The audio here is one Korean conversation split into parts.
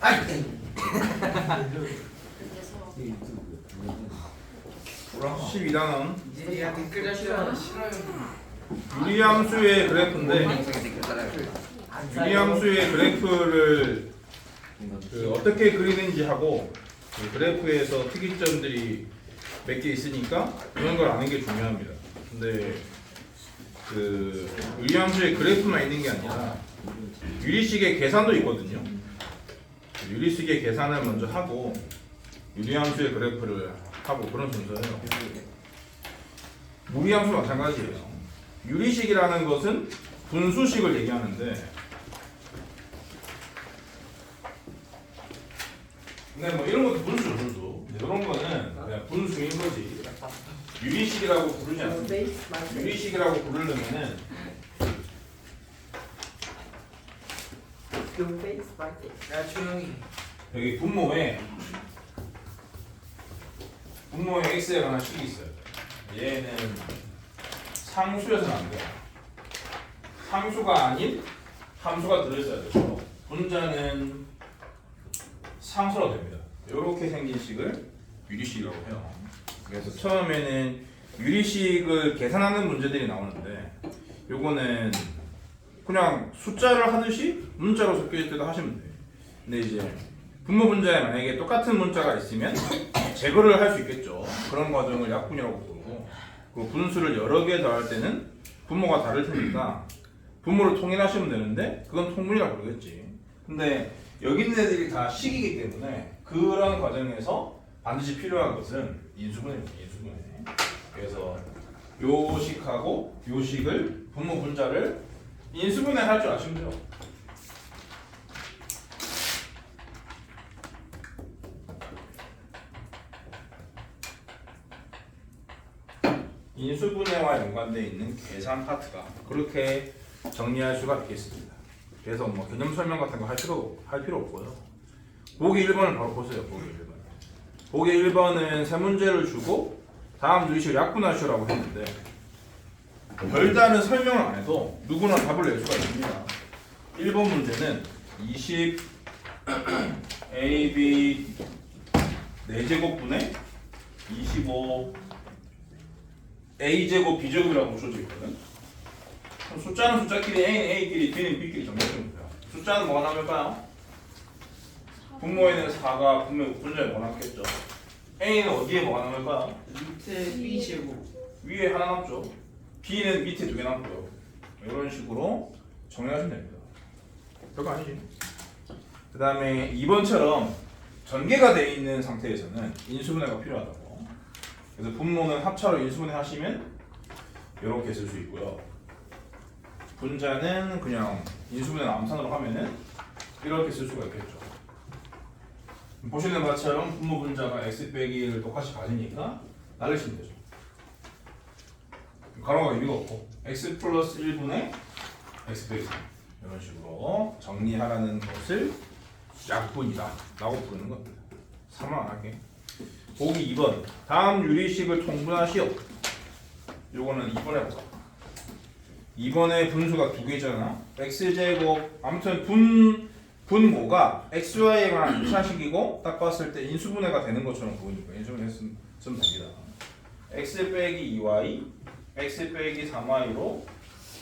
아이. 그래서 12단원 니네가 댓글 다시면 싫어요. 유리함수의 그래프인데 유리함수의 그래프를 어떻게 그리는지 하고 그 그래프에서 특이점들이 몇 개 있으니까 그런 걸 아는 게 중요합니다. 근데 그 유리함수의 그래프만 있는 게 아니라 유리식의 계산도 있거든요. 유리식의 계산을 먼저 하고 유리함수의 그래프를 하고 그런 순서예요. 무리함수 마찬가지예요. 유리식이라는 것은 분수식을 얘기하는데, 근데 뭐 이런 것도 분수. 이런 거는 그냥 분수인 거지. 유리식이라고 부르지 않습니다. 유리식이라고 부르려면은 야 조용히. 여기 분모에 x에 관한 식이 있어요. 얘는 상수여서는 안 돼요. 상수가 아닌 함수가 들어있어야 되고 분자는 상수라고 됩니다. 이렇게 생긴 식을 유리식이라고 해요. 그래서 처음에는 유리식을 계산하는 문제들이 나오는데 요거는 그냥 숫자를 하듯이 문자로 섞여있을 때도 하시면 돼요. 근데 이제 분모 분자에 만약에 똑같은 문자가 있으면 제거를 할 수 있겠죠. 그런 과정을 약분이라고 부르고, 그 분수를 여러 개 더할 때는 분모가 다를 테니까 분모를 통일하시면 되는데 그건 통분이라고 부르겠지. 근데 여기 있는 애들이 다 식이기 때문에 그런 과정에서 반드시 필요한 것은 인수분해입니다. 인수분해. 그래서 요 식하고 요 식을 분모 분자를 인수분해 할 줄 아시면 돼요. 인수분해와 연관되어 있는 계산 파트가 그렇게 정리할 수가 있겠습니다. 그래서 뭐 개념 설명 같은 거 할 필요 없고요. 보기 1번을 바로 보세요. 보기 1번. 보기 1번은 세 문제를 주고 다음 유리식을 약분하시라고 했는데 별다른 설명을 안 해도 누구나 답을 낼 수가 있습니다. 1번 문제는 20 AB 4제곱분의 25 A제곱 B제곱이라고 써져 있거든. 숫자는 숫자끼리 A는 A끼리 B는 B끼리 정리해주면 돼요. 숫자는 뭐가 남을까요? 분모에는 4가 분자에 뭐가 남겠죠. A는 어디에 뭐가 남을까요? 밑에 B 제곱. 위에 하나 남죠. B는 밑에 2개 남고요. 이런 식으로 정리하시면 됩니다. 별거 아니지. 그 다음에 2번처럼 전개가 되어 있는 상태에서는 인수분해가 필요하다고. 그래서 분모는 합차로 인수분해 하시면 이렇게 쓸 수 있고요. 분자는 그냥 인수분해를 암산으로 하면은 이렇게 쓸 수가 있겠죠. 보시는 것처럼 분모 분자가 x 빼기 1을 똑같이 가지니까 나누시면 되죠. 가로가 의미가 없고 x 플러스 1분의 x 빼기 3 이런 식으로 정리하라는 것을 약분이다 라고 부르는 겁니다. 3은 안 할게. 보기 2번 다음 유리식을 통분하시오. 요거는 2번 해볼까. 2번에 분수가 2개잖아. x제곱 아무튼 분모가 xy에 관한 2차식이고 딱 봤을 때 인수분해가 되는 것처럼 보이니까 인수분해 쓰면 됩니다. x 빼기 2y x 빼기 3y로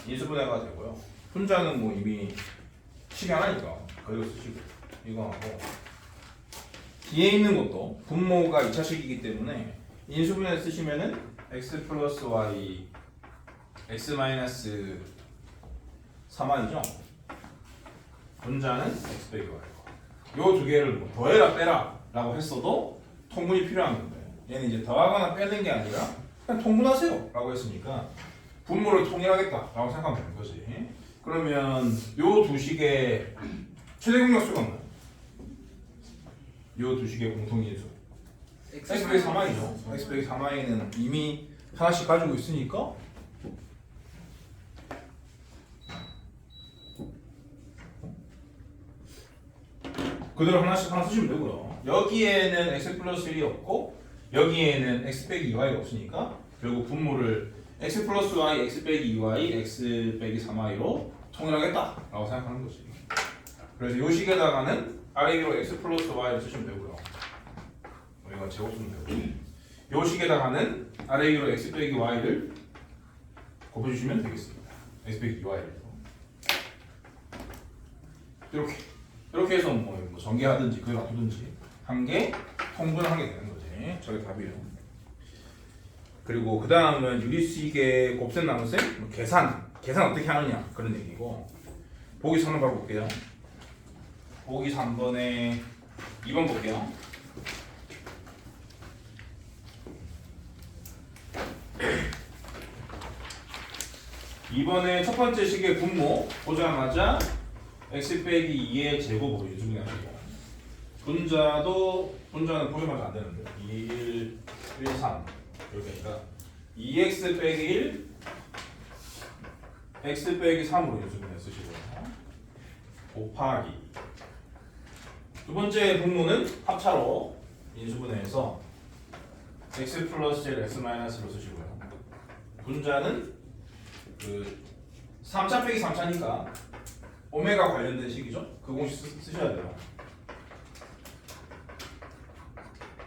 인수분해가 되고요. 분자는 뭐 이미 식이 하나니까 그대로 쓰시고 이거 하고 뒤에 있는 것도 분모가 2차식이기 때문에 인수분해 쓰시면은 x 플러스 y x 마이너스 3y죠. 분자는 x 빼기 y. 요 두 개를 뭐 더해라 빼라 라고 했어도 통분이 필요한 건데 얘는 이제 더하거나 빼는 게 아니라 그냥 통분하세요 라고 했으니까 분모를 통일하겠다 라고 생각하면 되는 거지. 그러면 요 두 식의 최대 공약수가 뭐야? 요 두 식의 공통인수 x 빼기 3y죠. x 빼기 3y는 이미 하나씩 가지고 있으니까 그대로 하나씩 하나 쓰시면 되고요. 여기에는 x 플러스 1이 없고 여기에는 x 빼기 2y가 없으니까 결국 분모를 x 플러스 y, x 빼기 2y, x 빼기 3y로 통일하겠다 라고 생각하는 거지. 그래서 요 식에다가는 아래 위로 x 플러스 y를 쓰시면 되고요. 여기가 제곱 쓰면 되고 요 식에다가는 아래 위로 x 빼기 y를 곱해주시면 되겠습니다. x 빼기 2y를 이렇게 해서 뭐 전개하든지 그걸 놔두든지 한 개 통분을 하게 되는 거지. 저게 답이에요. 그리고 그 다음은 유리수익의 곱셈 나눗셈 뭐 계산 어떻게 하느냐 그런 얘기고 보기 3번 바로 볼게요. 보기 3번에 2번 볼게요. 이번에 첫 번째 식의 분모 보자마자 x 빼기 2의 제곱으로 유중하시고 분자는 보자마자 안 되는데 2, 1, 3 이렇게 하니까 2x 빼기 1 x 빼기 3으로 유중해 쓰시고요. 곱하기 두 번째 분모는 합차로 인수분해해서 x 플러스 1 x 마이너스로 쓰시고요. 분자는 그 3차 빼기 3차니까 오메가 관련된 식이죠. 그 공식 쓰셔야 돼요.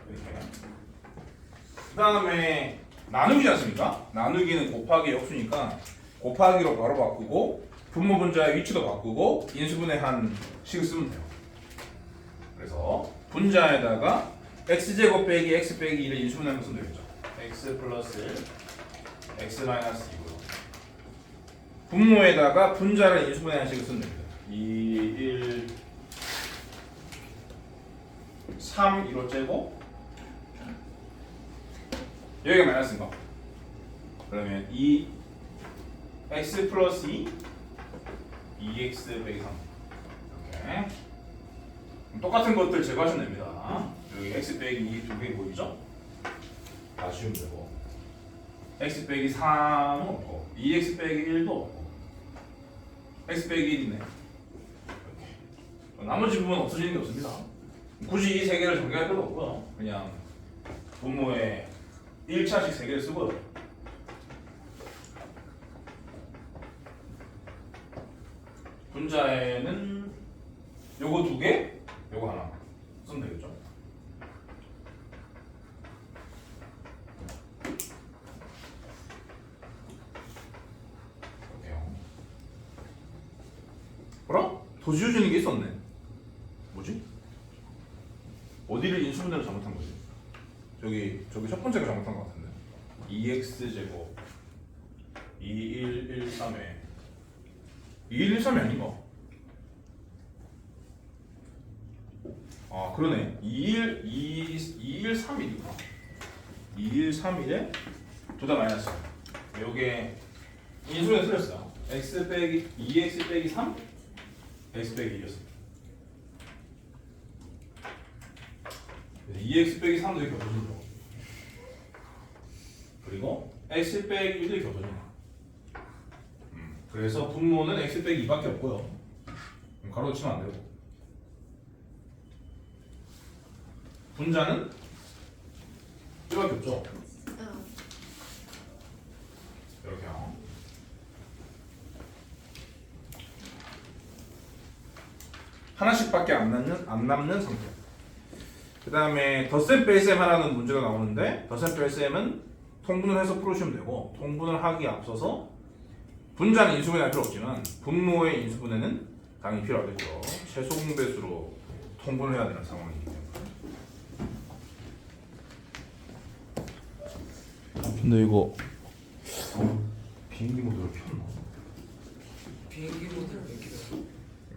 이렇게. 그 다음에 나누기지 않습니까? 나누기는 곱하기 역수니까 곱하기로 바로 바꾸고 분모 분자의 위치도 바꾸고 인수분해한 식을 쓰면 돼요. 그래서 분자에다가 x제곱 빼기 x 빼기 2를 인수분해하면 쓰면 되겠죠. x 플러스 1 x 마이너스 2고요. 분모에다가 분자를 인수분해한 식을 쓰면 됩니다. 2, 1, 3, 1호 제곱 여기가 마이너스인 거. 그러면 2 x 플러스 2 2x 빼기 3 이렇게 똑같은 것들 제거하시면 됩니다. 여기 x 빼기 2 두 개 보이죠? 다 지우면 되고 x 빼기 3은 없고 2x 빼기 1도 없고 x 빼기 1이네. 나머지 부분은 없어지는 게 없습니다. 굳이 이 세 개를 정리할 필요 없고요. 그냥 분모에 1차씩 세 개를 쓰고요. 분자에는 요거 두 개, 요거 하나 쓰면 되겠죠. 이렇게요. 뭐라? 더 지워지는 게 있었네. 뭐지? 어디를 인수분해를 잘못한 거지? 저기 첫 번째가 잘못한 것 같은데. 2x 제곱 2113에 2113이 아닌가? 아 그러네. 2131이구나. 2131에 둘 다 마이너스. 요게 인수분해 틀렸어요. x 빼기 2x 빼기 3 x 빼기 1이었습니다. 2x 빼기 3도 이렇게 겹쳐진다. 그리고 x 빼기 1도 겹쳐진다. 그래서 분모는 x 빼기 2밖에 없고요. 가로 치면 안 되고. 분자는 1밖에 없죠. 이렇게요. 하나씩밖에 안 남는 상태. 그 다음에 덧셈 뺄셈 하라는 문제가 나오는데 덧셈 뺄셈은 통분을 해서 풀으시면 되고 통분을 하기에 앞서서 분자는 인수분해 할 필요 없지만 분모의 인수분해는 당연히 필요하겠죠. 최소 공배수로 통분을 해야 되는 상황이기 때문에. 근데 이거 비행기 모드를 켰나? 비행기 모드를 몇 개다.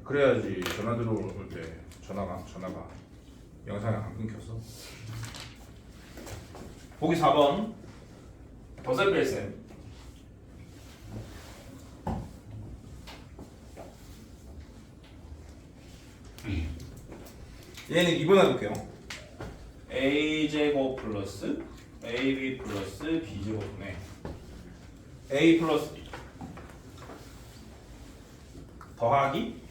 그래야지 전화 들어올 때 전화가 영상이 안 끊겼어. 보기 4번 덧셈 뺄셈. 얘는 2번 해볼게요. a제곱 플러스 ab 플러스 b제곱분의 a 플러스 b 더하기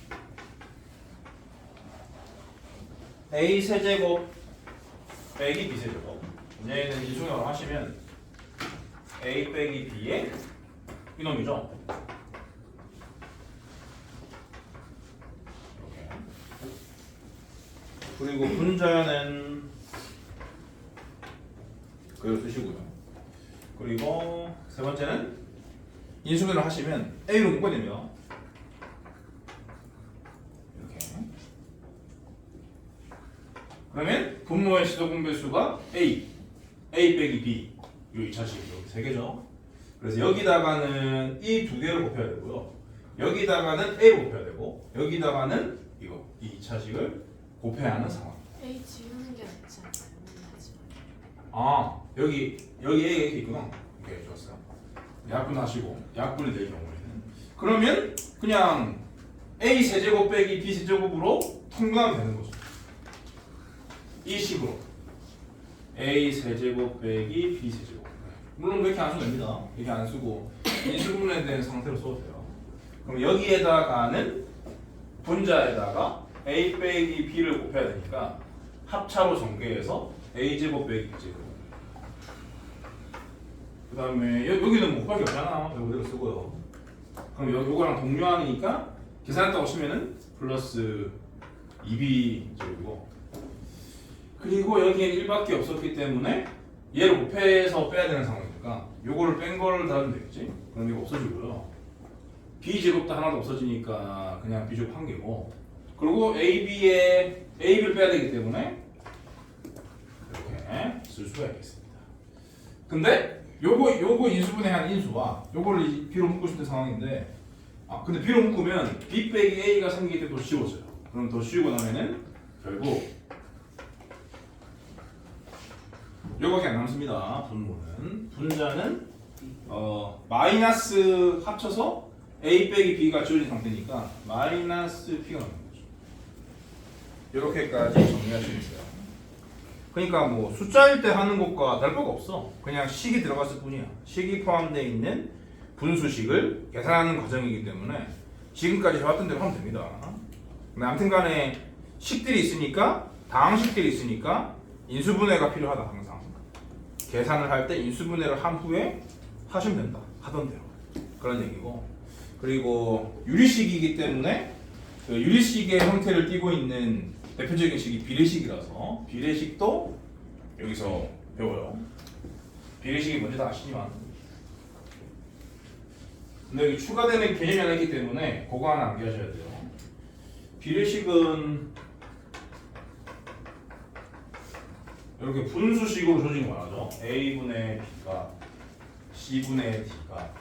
a 세제곱 빼기 b 세제곱. 얘는 이중형으로 하시면 a 빼기 b의 이놈이죠. 이렇게. 그리고 분자는 그걸 쓰시고요. 그리고 세 번째는 인수분해를 하시면 A로 묶어야 됩니다. 이렇게. 그러면 분모의 시도분배수가 A 빼기 B 요 2차식이죠. 세 개죠. 그래서 여기다가는 이 두 개를 곱해야 되고요. 여기다가는 A를 곱해야 되고 여기다가는 이거 이 2차식을 곱해야 하는 상황. A 지우는 게 낫지 않나요? 하지 아 여기 A가 이렇게 있구나. 오케이 좋았어요. 약분하시고 약분이 될 경우에는 그러면 그냥 A 세제곱 빼기 B 세제곱으로 통과하면 되는 거죠. 이 식으로 A 세제곱 빼기 B 세제곱. 물론 그렇게 안 써도 됩니다. 이렇게 안 쓰고 인수분해된 상태로 써도 돼요. 그럼 여기에다가는 분자에다가 A 빼기 B를 곱해야 되니까 합차로 전개해서 A 제곱 빼기 B 제곱. 그 다음에 여기는 뭐 곱하기 없잖아. 여기 그대로 쓰고요. 그럼 요거랑 동료항이니까 계산했다고 치면은 플러스 2B 제곱이고 그리고 여기엔 1밖에 없었기 때문에 얘를 곱해서 빼야 되는 상황이니까 요거를 뺀 거를 다루면 되겠지. 그럼 이거 없어지고요. B제곱도 하나도 없어지니까 그냥 B제곱 한 개고 그리고 AB에 AB를 빼야 되기 때문에 이렇게 쓸 수가 있겠습니다. 근데 요거 인수분해한 인수와 요거를 B로 묶고 싶은 상황인데 근데 B로 묶으면 B 빼기 A가 생기기 때문에 더 쉬워져요. 그럼 더 쉬우고 나면은 결국 요거밖에 안 남습니다. 분모는 분자는 마이너스 합쳐서 A 빼기 B가 지워진 상태니까 마이너스 P가 나오는 거죠. 이렇게까지 정리할 수 있어요. 그러니까 뭐 숫자일 때 하는 것과 다를 바가 없어. 그냥 식이 들어갔을 뿐이야. 식이 포함되어 있는 분수식을 계산하는 과정이기 때문에 지금까지 해왔던 대로 하면 됩니다. 근데 아무튼간에 식들이 있으니까 다항식들이 있으니까 인수분해가 필요하다. 항상 계산을 할 때 인수분해를 한 후에 하시면 된다. 하던 대로 그런 얘기고 그리고 유리식이기 때문에 그 유리식의 형태를 띠고 있는 대표적인 식이 비례식이라서 비례식도 여기서 배워요. 비례식이 뭔지 다 아시지만 근데 여기 추가되는 개념이 하나 있기 때문에 그거 하나 암기하셔야 돼요. 비례식은 이렇게 분수식으로 조직이 말하죠. A분의 B가 C분의 D가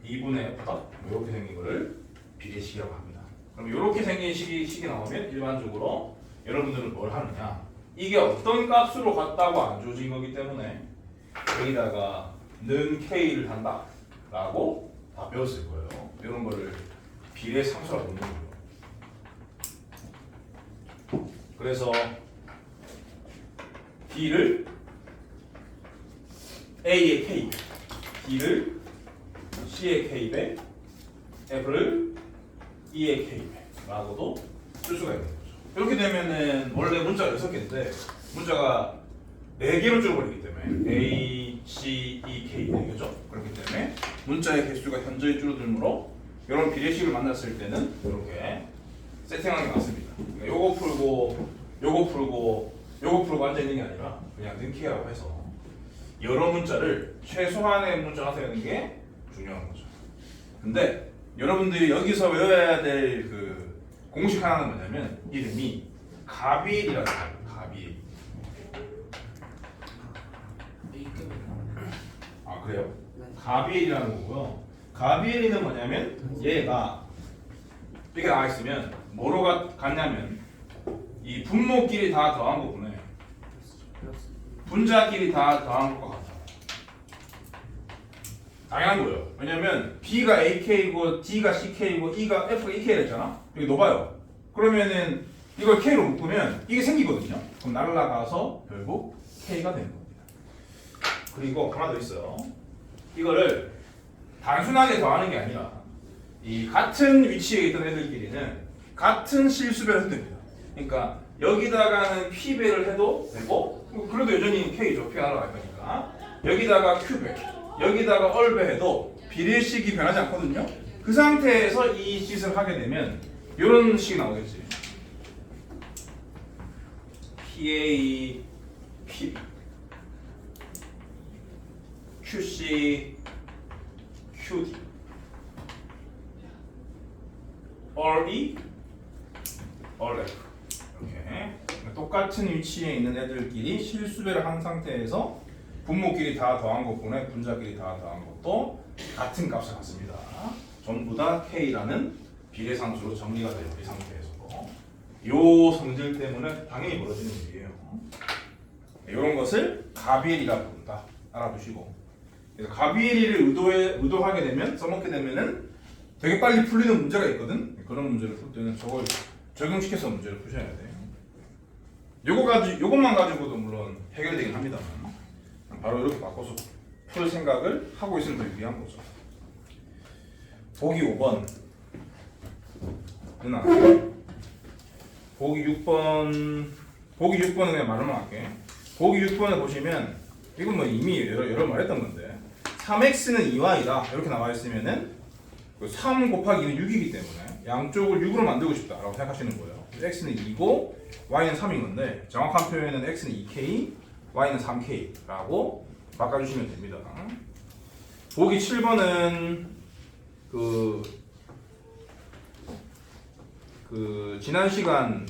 2분의 F가 이렇게 생긴 거를 비례식이라고 합니다. 그럼 이렇게 생긴 식이 나오면 일반적으로 여러분들은 뭘 하느냐? 이게 어떤 값으로 같다고 안 주어진 거기 때문에 여기다가 는 K를 한다라고 다 배웠을 거예요. 이런 거를 비례상수라고 부르는 거예요. 그래서 D를 A의 K, D를 C의 K배, F를 E의 K배라고도 쓸 수가 있는 거죠. 이렇게 되면은 원래 문자가 6개인데 문자가 4개로 줄어버리기 때문에 A, C, E, K 4개죠. 그렇기 때문에 문자의 개수가 현저히 줄어들므로 이런 비례식을 만났을 때는 이렇게 세팅하는 게 맞습니다. 그러니까 요거 풀고 앉아 있는 게 아니라 그냥 능키라고 해서 여러 문자를 최소한의 문자가 되는 게 중요한 거죠. 근데 여러분들이 여기서 외워야 될 그 공식 하나는 뭐냐면 이름이 가비엘이라는 거예요. 가비엘. 아 그래요? 가비엘이라는 거고요. 가비엘이는 뭐냐면 얘가 이렇게 나와 있으면 뭐로 같냐면 이 분모끼리 다 더한 부분에 분자끼리 다 더한 것과 같아요. 당연한 거예요. 왜냐면 B가 AK이고 D가 CK이고 E가 F가 EK라 했잖아. 여기 넣어봐요. 그러면은 이걸 K로 묶으면 이게 생기거든요. 그럼 날라가서 결국 K가 되는 겁니다. 그리고 하나 더 있어요. 이거를 단순하게 더하는 게 아니라 이 같은 위치에 있던 애들끼리는 같은 실수배를 해도 됩니다. 그러니까 여기다가는 P배를 해도 되고 그래도 여전히 K죠. P가 날아갈 거니까 여기다가 Q배 여기다가 얼배 해도 비례식이 변하지 않거든요. 그 상태에서 이 짓을 하게 되면 이런 식이 나오겠지. PA, PB, QC, QD, RE, RF. 이렇게 똑같은 위치에 있는 애들끼리 실수배를 한 상태에서 분모끼리 다 더한 것분에 분자끼리 다 더한 것도 같은 값을 갖습니다. 전부 다 K라는 비례상수로 정리가 돼요. 이 상태에서. 요 성질 때문에 당연히 벌어지는 일이에요. 이런 것을 가비엘이라고 부른다. 알아두시고. 그래서 가비엘이를 의도하게 되면 써먹게 되면은 되게 빨리 풀리는 문제가 있거든. 그런 문제를 풀 때는 저걸 적용시켜서 문제를 푸셔야 돼. 요것만 가지고도 물론 해결되긴 합니다만 바로 이렇게 바꿔서 풀 생각을 하고 있으면 더 유리한 거죠. 보기 5번 누나 보기 6번은 그냥 말로만 할게. 보기 6번을 보시면 이건 뭐 이미 여러 번 말했던 건데 3x는 2y다 이렇게 나와 있으면은 3 곱하기 2는 6이기 때문에 양쪽을 6으로 만들고 싶다라고 생각하시는 거예요. x는 2고 y는 3인 건데 정확한 표현은 x는 2k, y는 3k라고 바꿔주시면 됩니다. 보기 7번은 지난 시간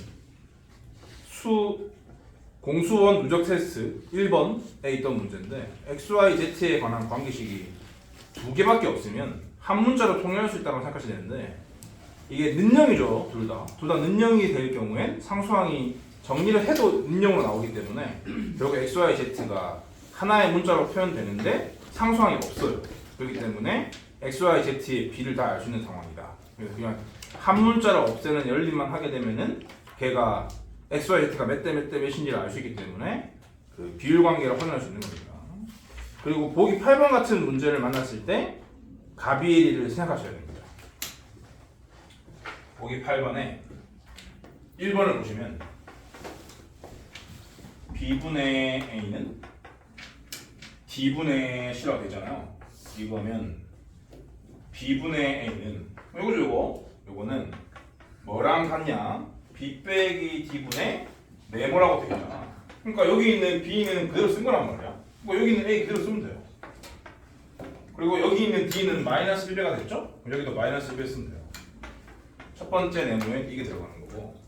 공수원 누적 테스트 1번에 있던 문제인데 XYZ에 관한 관계식이 두 개밖에 없으면 한 문자로 통일할 수 있다고 생각하시면 되는데 이게 는영이죠. 둘 다 는영이 될 경우엔 상수항이 정리를 해도 는영으로 나오기 때문에 결국 XYZ가 하나의 문자로 표현되는데 상수항이 없어요. 그렇기 때문에 XYZ의 B를 다 알 수 있는 상황이다. 그래서 그냥 한 문자를 없애는 열림만 하게 되면은 걔가 XYZ가 몇 대 몇인지를 알 수 있기 때문에 그 비율 관계를 확인할 수 있는 겁니다. 그리고 보기 8번 같은 문제를 만났을 때 가비엘이를 생각하셔야 됩니다. 보기 8번에 1번을 보시면 B분의 A는 D분의 C라고 되잖아요. 이거면 B분의 A는 요거는 뭐랑 같냐? B 빼기 D분의 네모라고 되잖아. 그러니까 여기 있는 B는 그대로 쓴 거란 말이야. 뭐 여기 있는 A 그대로 쓰면 돼요. 그리고 여기 있는 D는 마이너스 1배가 됐죠? 여기도 마이너스 1배 쓰면 돼요. 첫 번째 네모에 이게 들어가는 거고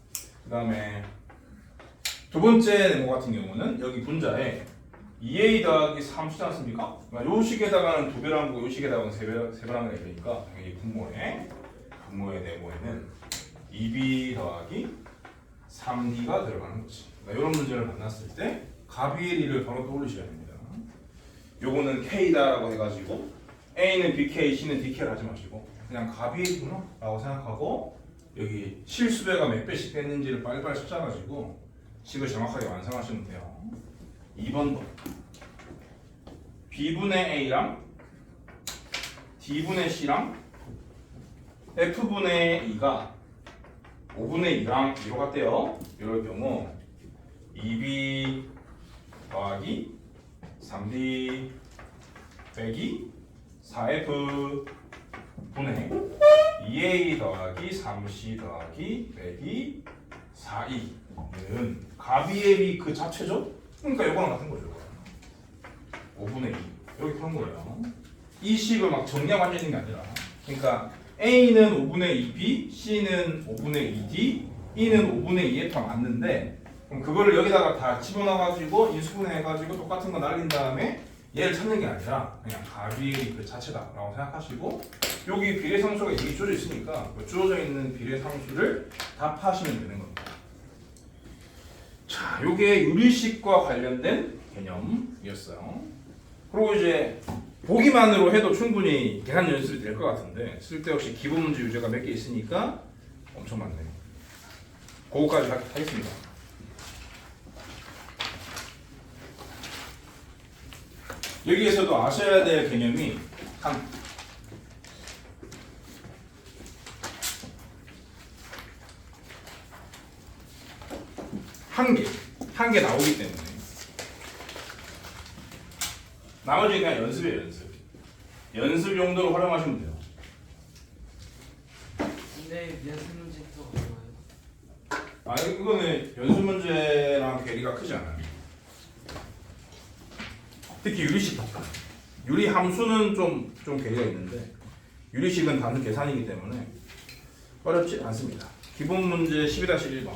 그 다음에 두 번째 네모 같은 경우는 여기 분자에 2a 더하기 3 쓰지 않습니까? 그러니까 요 식에다가는 2배라는 거고 요 식에다가는 3배라는 게 되니까 이 분모의 네모에는 2b 더하기 3d가 들어가는 거지. 그러니까 이런 문제를 만났을 때 가비엘이를 바로 떠올리셔야 됩니다. 요거는 k다라고 해가지고 a는 bk, c는 dk를 하지 마시고 그냥 가비엘이구나 라고 생각하고 여기 실수배가 몇 배씩 뺐는지를 빨리빨리 찾아가지고 식을 정확하게 완성하시면 돼요. 2번도 b분의 a랑 d분의 c랑 f분의 2가 5분의 2랑 2로 같대요. 이럴 경우 2b 더하기 3d 빼기 4f 분의 2a 더하기 3c 더하기 빼기 4e는 가비엘이 그 자체죠? 그러니까 이거랑 같은 거죠. 5분의 2 여기 그런 거예요. 이 식을 막 정리하고 앉아있는 게 아니라 그러니까 A는 5분의 2B, C는 5분의 2D, E는 5분의 2F가 맞는데 그럼 그거를 여기다가 다 집어넣어가지고 인수분해해가지고 똑같은 거 날린 다음에 얘를 찾는 게 아니라 그냥 가비엘이 그 자체다라고 생각하시고 여기 비례상수가 이미 주어져 있으니까 그 주어져 있는 비례상수를 답하시면 되는 겁니다. 자, 요게 유리식과 관련된 개념이었어요. 그리고 이제 보기만으로 해도 충분히 계산 연습이 될 것 같은데 쓸데없이 기본 문제 유제가 몇 개 있으니까 엄청 많네요. 그거까지 하겠습니다. 여기에서도 아셔야 될 개념이 한 개 나오기 때문에 나머지 그냥 연습이에요. 연습 용도로 활용하시면 돼요. 근데 연습 문제 또 어려워요. 이거는 연수 문제랑 괴리가 크지 않아요. 특히 유리식 파트. 유리 함수는 좀 괴리가 있는데 유리식은 단순 계산이기 때문에 어렵지 않습니다. 기본 문제 12-1번.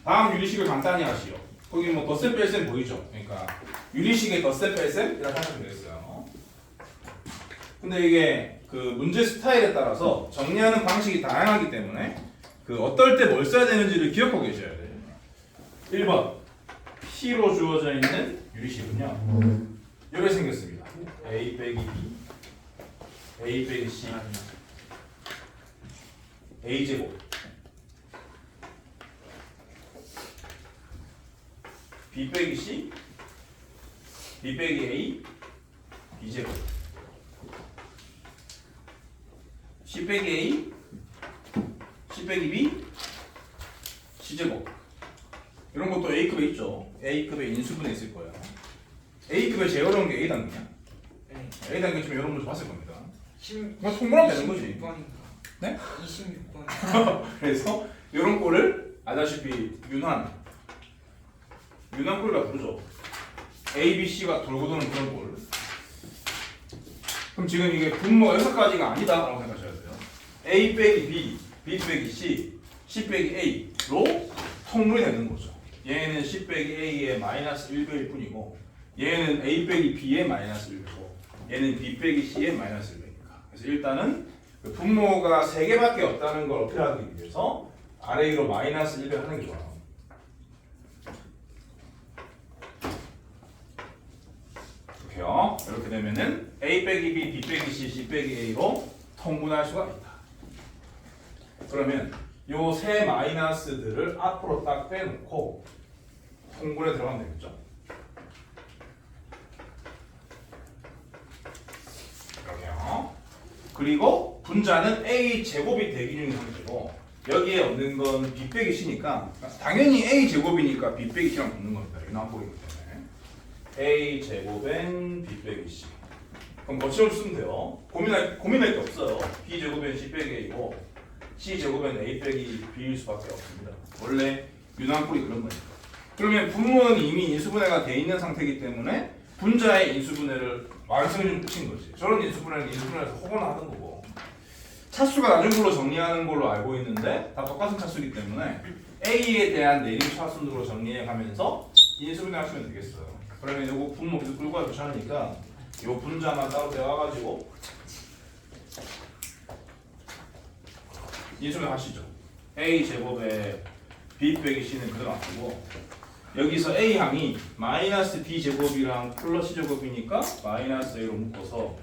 다음 유리식을 간단히 하시오. 거기 뭐 덧셈 뺄셈 보이죠? 그러니까 유리식의 덧셈 뺄셈 이렇게 하시면 되겠어요. 근데 이게 그 문제 스타일에 따라서 정리하는 방식이 다양하기 때문에 그 어떨 때 뭘 써야 되는지를 기억하고 계셔야 돼요. 1번 P로 주어져 있는 유리식은요 이렇게 생겼습니다. A 빼기 B A 빼기 C A 제곱 B 빼기 C B 빼기 A B 제곱 C 빼기 A C 빼기 B C 제곱 이런 것도 A급에 있죠. A급에 인수분해 있을 거예요. A급에 제일 어려운 게 A 단계야. 네. A 단계 지금 여러분 문제 봤을 겁니다. 뭐 통분하면 되는 거지. 26번인가? 네? 26번. 그래서 이런 꼴을 알다시피 윤환 꼴이라고 부르죠. A, B, C가 돌고 도는 그런 꼴. 그럼 지금 이게 분모가 6가지가 아니다라고 생각하셔야 돼요. A 빼기 B, B 빼기 C, C 빼기 A로 통분이 되는 거죠. 얘는 C 빼기 A의 마이너스 1배일 뿐이고 얘는 A 빼기 B의 마이너스 1배고 얘는 B 빼기 C의 마이너스 1배니까. 그래서 일단은 그 분모가 3개밖에 없다는 걸 어필하기 위해서 아래로 마이너스 1배 하는 게 좋아요. 이렇게요. 이렇게 되면은 A 빼기 B, B 빼기 C, C 빼기 A로 통분할 수가 있다. 그러면 요 세 마이너스들을 앞으로 딱 빼놓고 통분에 들어가면 되겠죠. 이렇게요. 그리고 분자는 A 제곱이 대기 중인 상태고 여기에 없는 건 B 빼기 C니까 당연히 A 제곱이니까 B 빼기 C랑 붙는 겁니다. 윤환꼴이기 때문에 A 제곱엔 B 빼기 C. 그럼 거침을 쓰면 돼요. 고민할 게 없어요. B 제곱엔 C 빼기 A고 C 제곱엔 A 빼기 B일 수밖에 없습니다. 원래 윤환꼴이 그런 거니까. 그러면 분모는 이미 인수분해가 돼 있는 상태이기 때문에 분자의 인수분해를 완성해 준 끝인 거지. 저런 인수분해는 인수분해에서 허거나 하는 거고. 차수가 낮은 걸로 정리하는 걸로 알고 있는데 다 똑같은 차수이기 때문에 A에 대한 내림 차순으로 정리해 가면서 인수분해 하시면 되겠어요. 그러면 이거 분모 계속 끌고 가기 귀찮으니까 이 분자만 따로 떼와가지고 인수분해 하시죠. A 제곱에 B 빼기 C는 그대로 놔두고 여기서 A 항이 마이너스 B 제곱이랑 플러스 제곱이니까 마이너스 A로 묶어서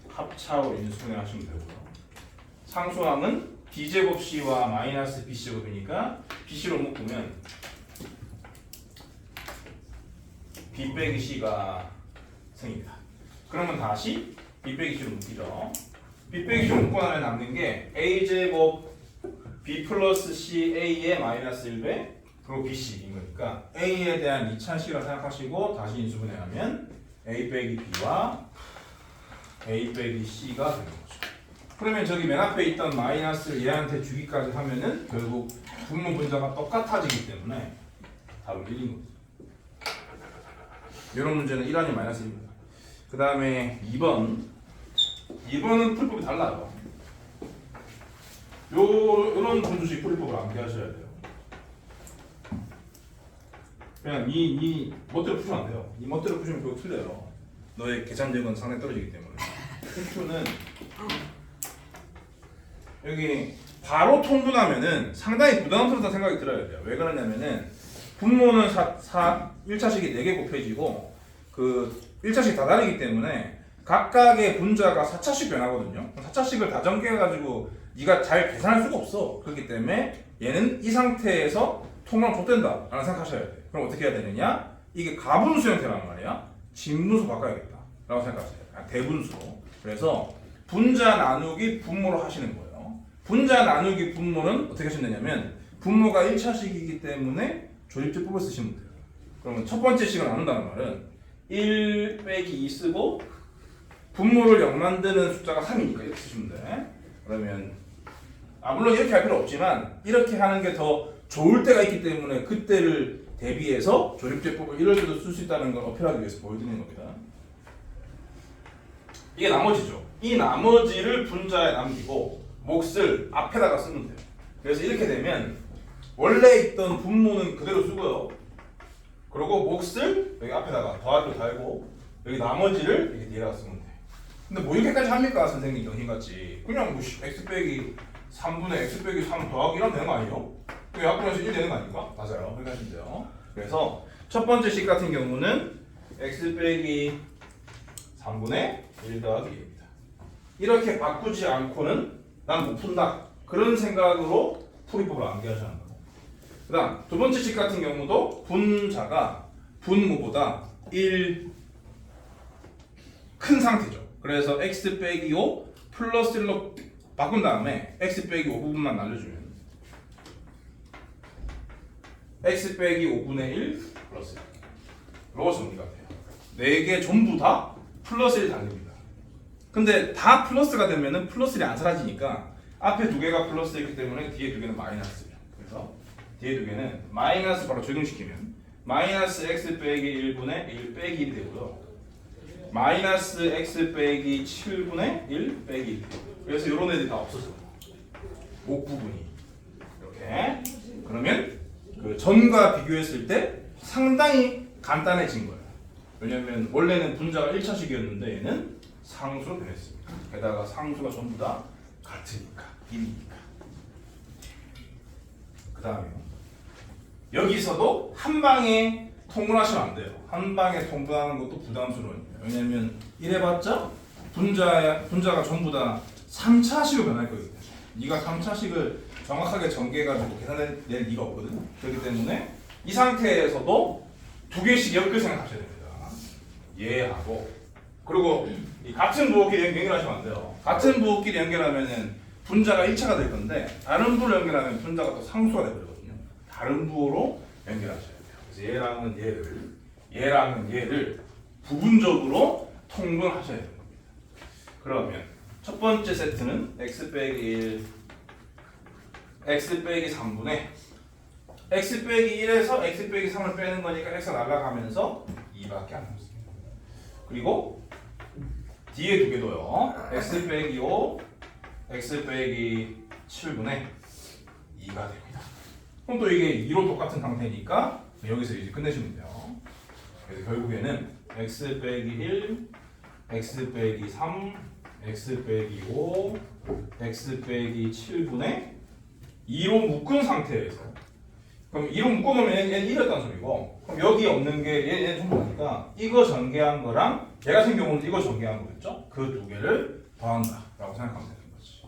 합차로 인수분해 하시면 되고요. 상수항은 B 제곱 C와 마이너스 B 제곱이니까 B C로 묶으면 B 빼기 C가 생깁니다. 그러면 다시 B 빼기 C로 묶이죠. B 빼기 C로 묶고 나면 남는 게 A 제곱 B 플러스 C A의 마이너스 1배 그리고 BC인 거니까 A에 대한 2차식이라고 생각하시고 다시 인수분해하면 A 빼기 B와 A 빼기 C가 되는 거죠. 그러면 저기 맨 앞에 있던 마이너스를 얘한테 주기까지 하면은 결국 분모 분자가 똑같아지기 때문에 답은 1인 거죠. 이런 문제는 1항이 마이너스 1입니다. 그 다음에 2번은 풀법이 달라요. 요런 분수식 풀법을 암기하셔야 돼요. 그냥 이 멋대로 푸시면 안 돼요. 이 멋대로 푸시면 그거 틀려요. 너의 계산력은 상당히 떨어지기 때문에. 푸는 여기 바로 통분하면은 상당히 부담스럽다 생각이 들어야 돼요. 왜 그러냐면은 분모는 1차식이 4개 곱해지고 그 1차식 다 다르기 때문에 각각의 분자가 4차식 변하거든요. 4차식을 다 전개해가지고 네가 잘 계산할 수가 없어. 그렇기 때문에 얘는 이 상태에서 통분하면 좆된다 라는 생각하셔야 돼. 그럼 어떻게 해야 되느냐? 이게 가분수 형태란 말이야. 진분수 바꿔야겠다 라고 생각하세요. 대분수로. 그래서 분자 나누기 분모로 하시는 거예요. 분자 나누기 분모는 어떻게 하시면 되냐면 분모가 1차식이기 때문에 조립제법을 쓰시면 돼요. 그러면 첫 번째 식을 나눈다는 말은 1 빼기 2 쓰고 분모를 0 만드는 숫자가 3이니까 이렇게 쓰시면 돼. 그러면 물론 이렇게 할 필요 없지만 이렇게 하는 게 더 좋을 때가 있기 때문에 그때를 대비해서 조립제법을 이럴 때도 쓸 수 있다는 걸 어필하기 위해서 보여드리는 겁니다. 이게 나머지죠. 이 나머지를 분자에 남기고 몫을 앞에다가 쓰면 돼요. 그래서 이렇게 되면 원래 있던 분모는 그대로 쓰고요. 그리고 몫을 여기 앞에다가 더하기로 달고 여기 나머지를 이렇게 뒤에다가 쓰면 돼요. 근데 뭐 이렇게까지 합니까 선생님 정신같이 그냥 뭐 x 빼기 3분의 x 빼기 3 더하기 이러면 되는 거 아니에요? 그 약분해서 1 되는 거 아닙니까? 맞아요. 그렇게 하시면 돼요. 그래서 첫 번째 식 같은 경우는 x 빼기 3분의 1 더하기 1입니다. 이렇게 바꾸지 않고는 난 못 푼다. 그런 생각으로 풀이법을 암기하셔야 한다. 그 다음 두 번째 식 같은 경우도 분자가 분모보다 1 큰 상태죠. 그래서 x 빼기 5 플러스 1로 바꾼 다음에 x 빼기 5 부분만 날려주면 x 빼기 5분의 1 플러스 1로 정리가 돼요. 4개 전부 다 플러스 1 달립니다. 근데 다 플러스가 되면은 플러스 1이 안 사라지니까 앞에 2개가 플러스이기 때문에 뒤에 2개는 마이너스예요. 그래서 뒤에 2개는 마이너스 바로 적용시키면 마이너스 x 빼기 1분의 1 빼기 1이 되고요. 마이너스 x 빼기 7분의 1 빼기 1. 그래서 이런 애들이 다 없어져요. 목 부분이 이렇게. 그러면 그 전과 비교했을 때 상당히 간단해진 거예요. 왜냐면 원래는 분자가 1차식이었는데 얘는 상수로 변했습니다. 게다가 상수가 전부 다 같으니까 1이니까. 그 다음에요. 여기서도 한 방에 통분하시면 안 돼요. 한 방에 통분하는 것도 부담스러워요. 왜냐면 이래봤자 분자가 전부 다 3차식으로 변할 거거든요. 네가 3차식을 정확하게 전개해가지고 계산낼 리가 없거든. 그렇기 때문에 이 상태에서도 2개씩 엮을 생각하셔야 됩니다. 얘하고 그리고 이 같은 부호끼리 연결하시면 안 돼요. 같은 부호끼리 연결하면은 분자가 1차가 될 건데 다른 부호로 연결하면 분자가 또 상수가 되거든요. 다른 부호로 연결하셔야 돼요. 그래서 얘랑은 얘를 부분적으로 통분하셔야 됩니다. 그러면 첫 번째 세트는 x 빼기 1, x 빼기 3분의 x 빼기 1에서 x 빼기 3을 빼는 거니까 x가 날아가면서 2밖에 안 남습니다. 그리고 뒤에 2개도요. x 빼기 5, x 빼기 7분의 2가 됩니다. 그럼 또 이게 2로 똑같은 상태니까 여기서 이제 끝내시면 돼요. 그래서 결국에는 x 빼기 1, x 빼기 3, x 빼기 5, x 빼기 7분의 2로 묶은 상태에서 그럼 2로 묶어놓으면 얘는 1이었다는 소리고 그럼 여기 없는 게 얘는 전부 다니까 이거 전개한 거랑 얘 같은 경우는 이거 전개한 거겠죠? 그 두 개를 더한다 라고 생각하면 되는 거지.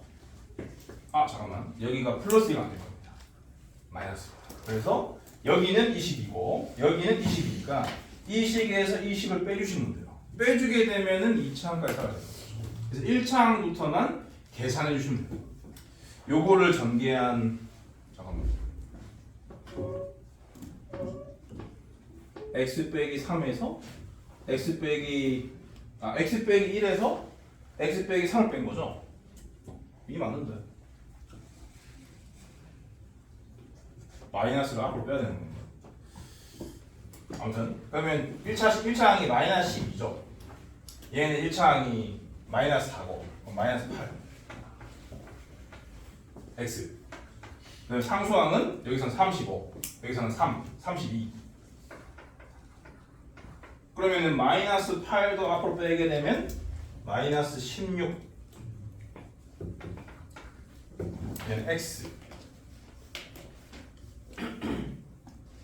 잠깐만 여기가 플러스 1가 안 될 겁니다. 마이너스. 그래서 여기는 이 식이고 여기는 이 식이니까 이 식에서 이 식을 빼주시면 돼요. 빼주게 되면은 2차항까지 따라야 돼요. 그래서 1차항부터만 계산해 주시면 돼요. 요거를 전개한 잠깐만 x 빼기 3에서 x 빼기 1에서 x 빼기 3을 뺀 거죠? 이게 맞는데 마이너스를 앞으로 빼야 되는 겁니다. 아무튼 그러면 1차항이 마이너스 12죠. 얘는 1차항이 마이너스 4고 마이너스 8 x 그다음에 상수항은 여기서는 35 여기서는 3, 32 그러면은 마이너스 8도 앞으로 빼게 되면 마이너스 16 얘는 x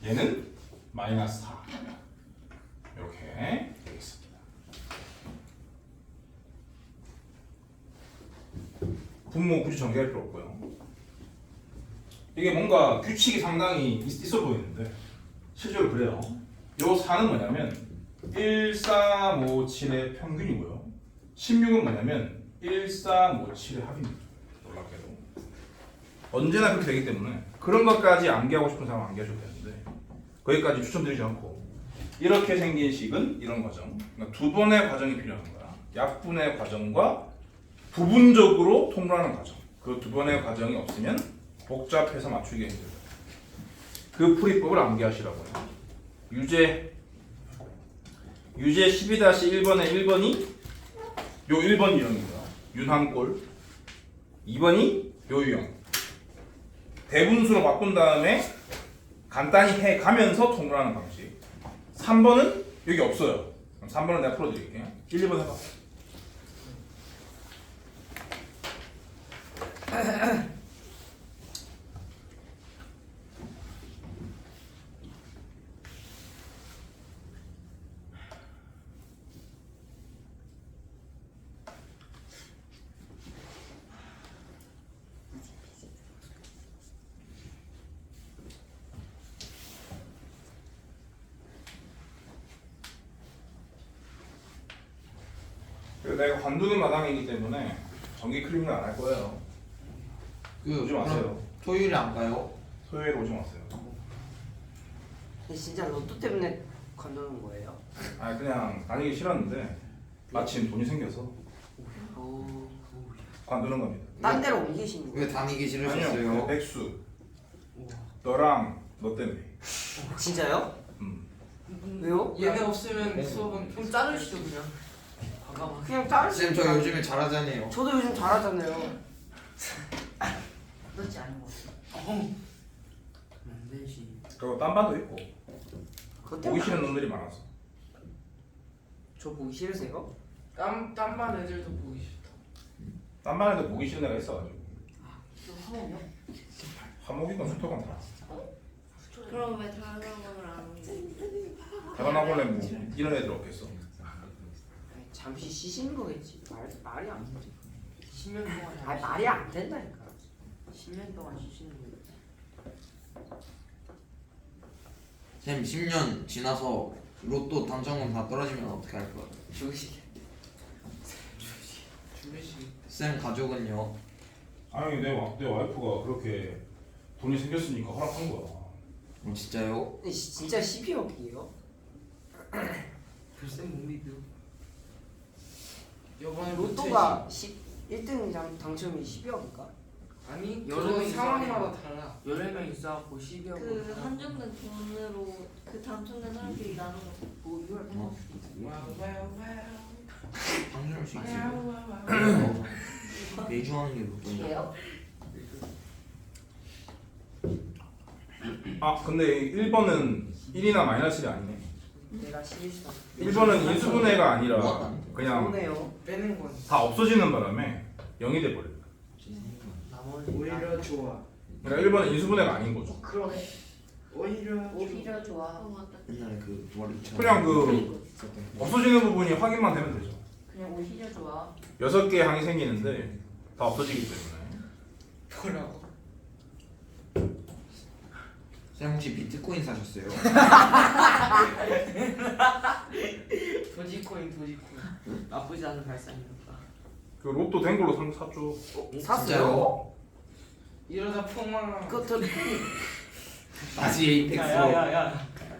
얘는 마이너스 4 이렇게 되겠습니다. 분모 굳이 전개할 필요 없고요. 이게 뭔가 규칙이 상당히 있어 보이는데 실제로 그래요. 요 4는 뭐냐면 1, 3, 5, 7의 평균이고요. 16은 뭐냐면 1, 3, 5, 7의 합입니다. 놀랍게도 언제나 그렇게 되기 때문에 그런 것까지 암기하고 싶은 사람은 암기하셔도 되는데 거기까지 추천드리지 않고 이렇게 생긴 식은 이런 과정 그러니까 두 번의 과정이 필요한 거야. 약분의 과정과 부분적으로 통분하는 과정 그 두 번의 과정이 없으면 복잡해서 맞추기 힘들어요. 그 풀이법을 암기하시라고요. 유제 12-1번의 1번이 요 1번 유형입니다. 윤환골. 2번이 요 유형. 대분수로 바꾼 다음에 간단히 해 가면서 통분하는 방식. 3번은 여기 없어요. 그럼 3번은 내가 풀어드릴게요. 1, 2번 해봐. 내가 관두는 마당이기 때문에 정기 클릭은 안 할 거예요. 오지 마세요. 그럼 토요일에 안 가요? 토요일에 오지 마세요. 진짜 로또 때문에 관두는 거예요? 아 그냥 다니기 싫었는데 마침 돈이 생겨서 관두는 겁니다. 딴 데로 옮기시는 왜 거예요? 다니기 아니요, 싫으셨어요? 백수. 너랑 너 때문에. 진짜요? 왜요? 얘네 없으면 수업은 좀 자르시죠 그냥. 과감하게. 그냥 자르시면 쌤 저 요즘에 잘하잖아요. 저도 요즘 잘하잖아요. 그렇지 않은 거 같아. 안 되지. 그리고 딴 반도 있고 그것 보기 때문에 싫은 놈들이 많아서. 저 보기 싫으세요? 딴반 애들도 보기 싫다. 딴 반에도 보기 싫은 애가 있어가지고. 좀 하모냐? 화목이건 수토건 다. 그럼 왜 다른 학원을 안 오는데? 대만 학원에 뭐 이런 애들 없겠어. 아니, 잠시 쉬시는 거겠지. 말이 안 돼. 10년 동안 아니 말이 안 된다니까. 10년 동안 쉬시는 거예요. 쌤 10년 지나서 로또 당첨금 다 떨어지면 어떻게 할 거야? 죽으시게. 준비식. 쌤 가족은요? 아니 내 와이프가 그렇게 돈이 생겼으니까 허락한 거야. 진짜요? 진짜 12억이에요? 글쎄 못 믿어. 이번에 로또가 1등 당첨이 12억인가? 아니 여러 그건 명이 상황마다 달라. 11명 있어갖고 12억. 그 한정된 돈으로 그 당첨된 사람끼리 나누는 거. 뭐 6월 어. 당첨할 수 있지. 매주 하는 게 로또인데. 해요? 아 근데 1번은 1이나 마이너스 1이 아니네. 내가 11수. 1번은 인수분해가 아니라 그냥 좋네요. 빼는 건 다 없어지는 바람에 0이 돼버려. 나머지 오히려 좋아. 그러니까 1번은 인수분해가 아닌 거죠. 그러네. 오히려 좋아. 맞다. 옛날에 그 머리처럼 그냥 그 없어지는 부분이 확인만 되면 되죠. 그냥 오히려 좋아. 6개의 항이 생기는데 다 없어지기 때문에. 뭐라고? 쌤 혹시 비트코인 사셨어요? 도지코인. 나쁘지 않은 발상이었다. 그 로또 된 걸로 샀죠. 샀어요? 진짜요? 이러다 폭망하면. 그것도 다시 에이펙스로.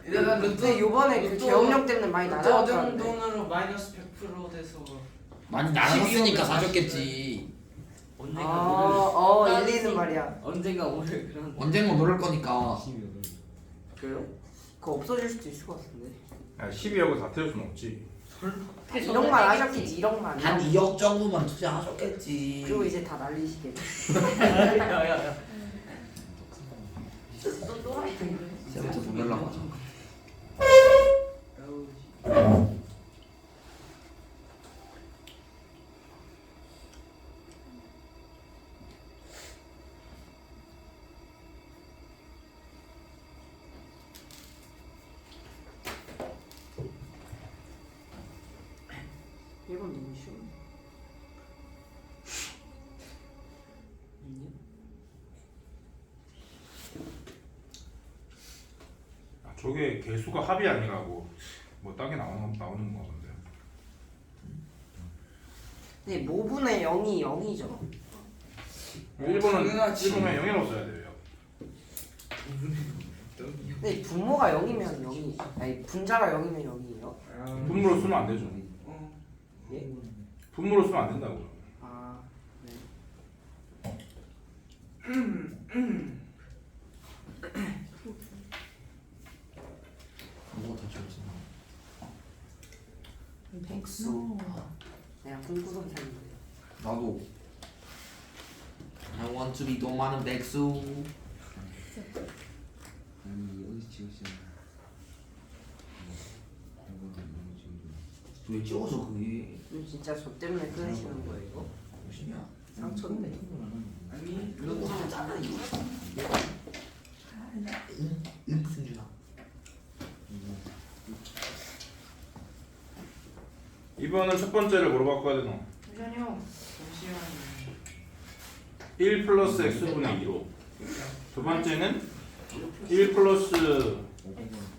이러다 근데 요번에 그 로또- 계엄령 때문에 많이 로또 얻은 날아갔다는데. 돈으로 마이너스 100% 돼서. 많이 나갔으니까 사셨겠지. 일리는 말이야. 언젠가 오늘 그런. 언젠가 모를 거니까. 그래요? 그거 없어질 수도 있을 것 같은데. 12억을 다 태울 수는 없지. 1억만 하셨겠지. 1억만. 한 2억 정도만 투자하셨겠지. 그리고 이제 다 날리시겠지. 야야야. 또 또라이 되네. 쌤부터 돈 달라고 하자. 이건 너무 쉬워. 저게 개수가 합이 아니라고 뭐 딱이 나오는 거 같은데. 근데 모분의 0이 0이죠. 1번은 당연하지. 1번은 0이라고 써야 돼요. 근데 분모가 0이면 0이 아니 분자가 0이면 0이에요? 분모로 쓰면 안 되죠. 예? 분모로 쓰면 안 된다고요. 아 네. 뭐가 다 지웠어? 백수. 내가 꿈꾸던 삶인데. 나도. I want to be 돈 많은 백수. 아니 어디 찍었어? 왜 찍어서 그게 이거 진짜 저 때문에 끊으시는 거예요 이거? 무슨이야? 상처인데. 아니 이런 거 하잖아 이거. 승준아. 이번은 첫 번째를 뭐로 바꿔야 되노? 잠시만요. 잠시만요. 1 플러스 x분의 2로. 두 번째는 1 플러스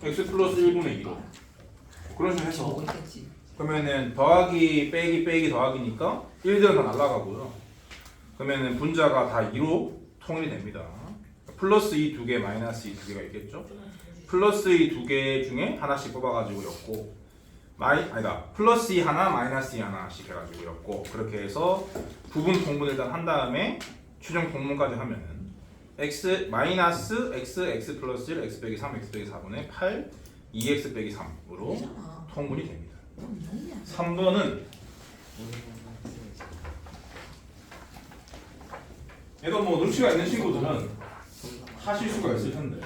x 플러스 1분의 2로. 그런 식으로 해서 어딨겠지? 그러면은 더하기 빼기 빼기 더하기니까 1들은 다 날라가고요. 그러면은 분자가 다 2로 통일이 됩니다. 플러스 2 두 개, 마이너스 2 두 개가 있겠죠. 플러스 2 두 개 중에 하나씩 뽑아가지고 였고, 아니다, 플러스 2 하나, 마이너스 2 하나씩 해가지고 였고, 그렇게 해서 부분 통분을 일단 한 다음에 최종 통분까지 하면은 x 마이너스 x 플러스 1 x 빼기 3 x 빼기 4분의 8 2x 빼기 3으로 통분이 됩니다. 3번은 얘도 뭐 눈치가 있는 친구들은 하실 수가 있을 텐데.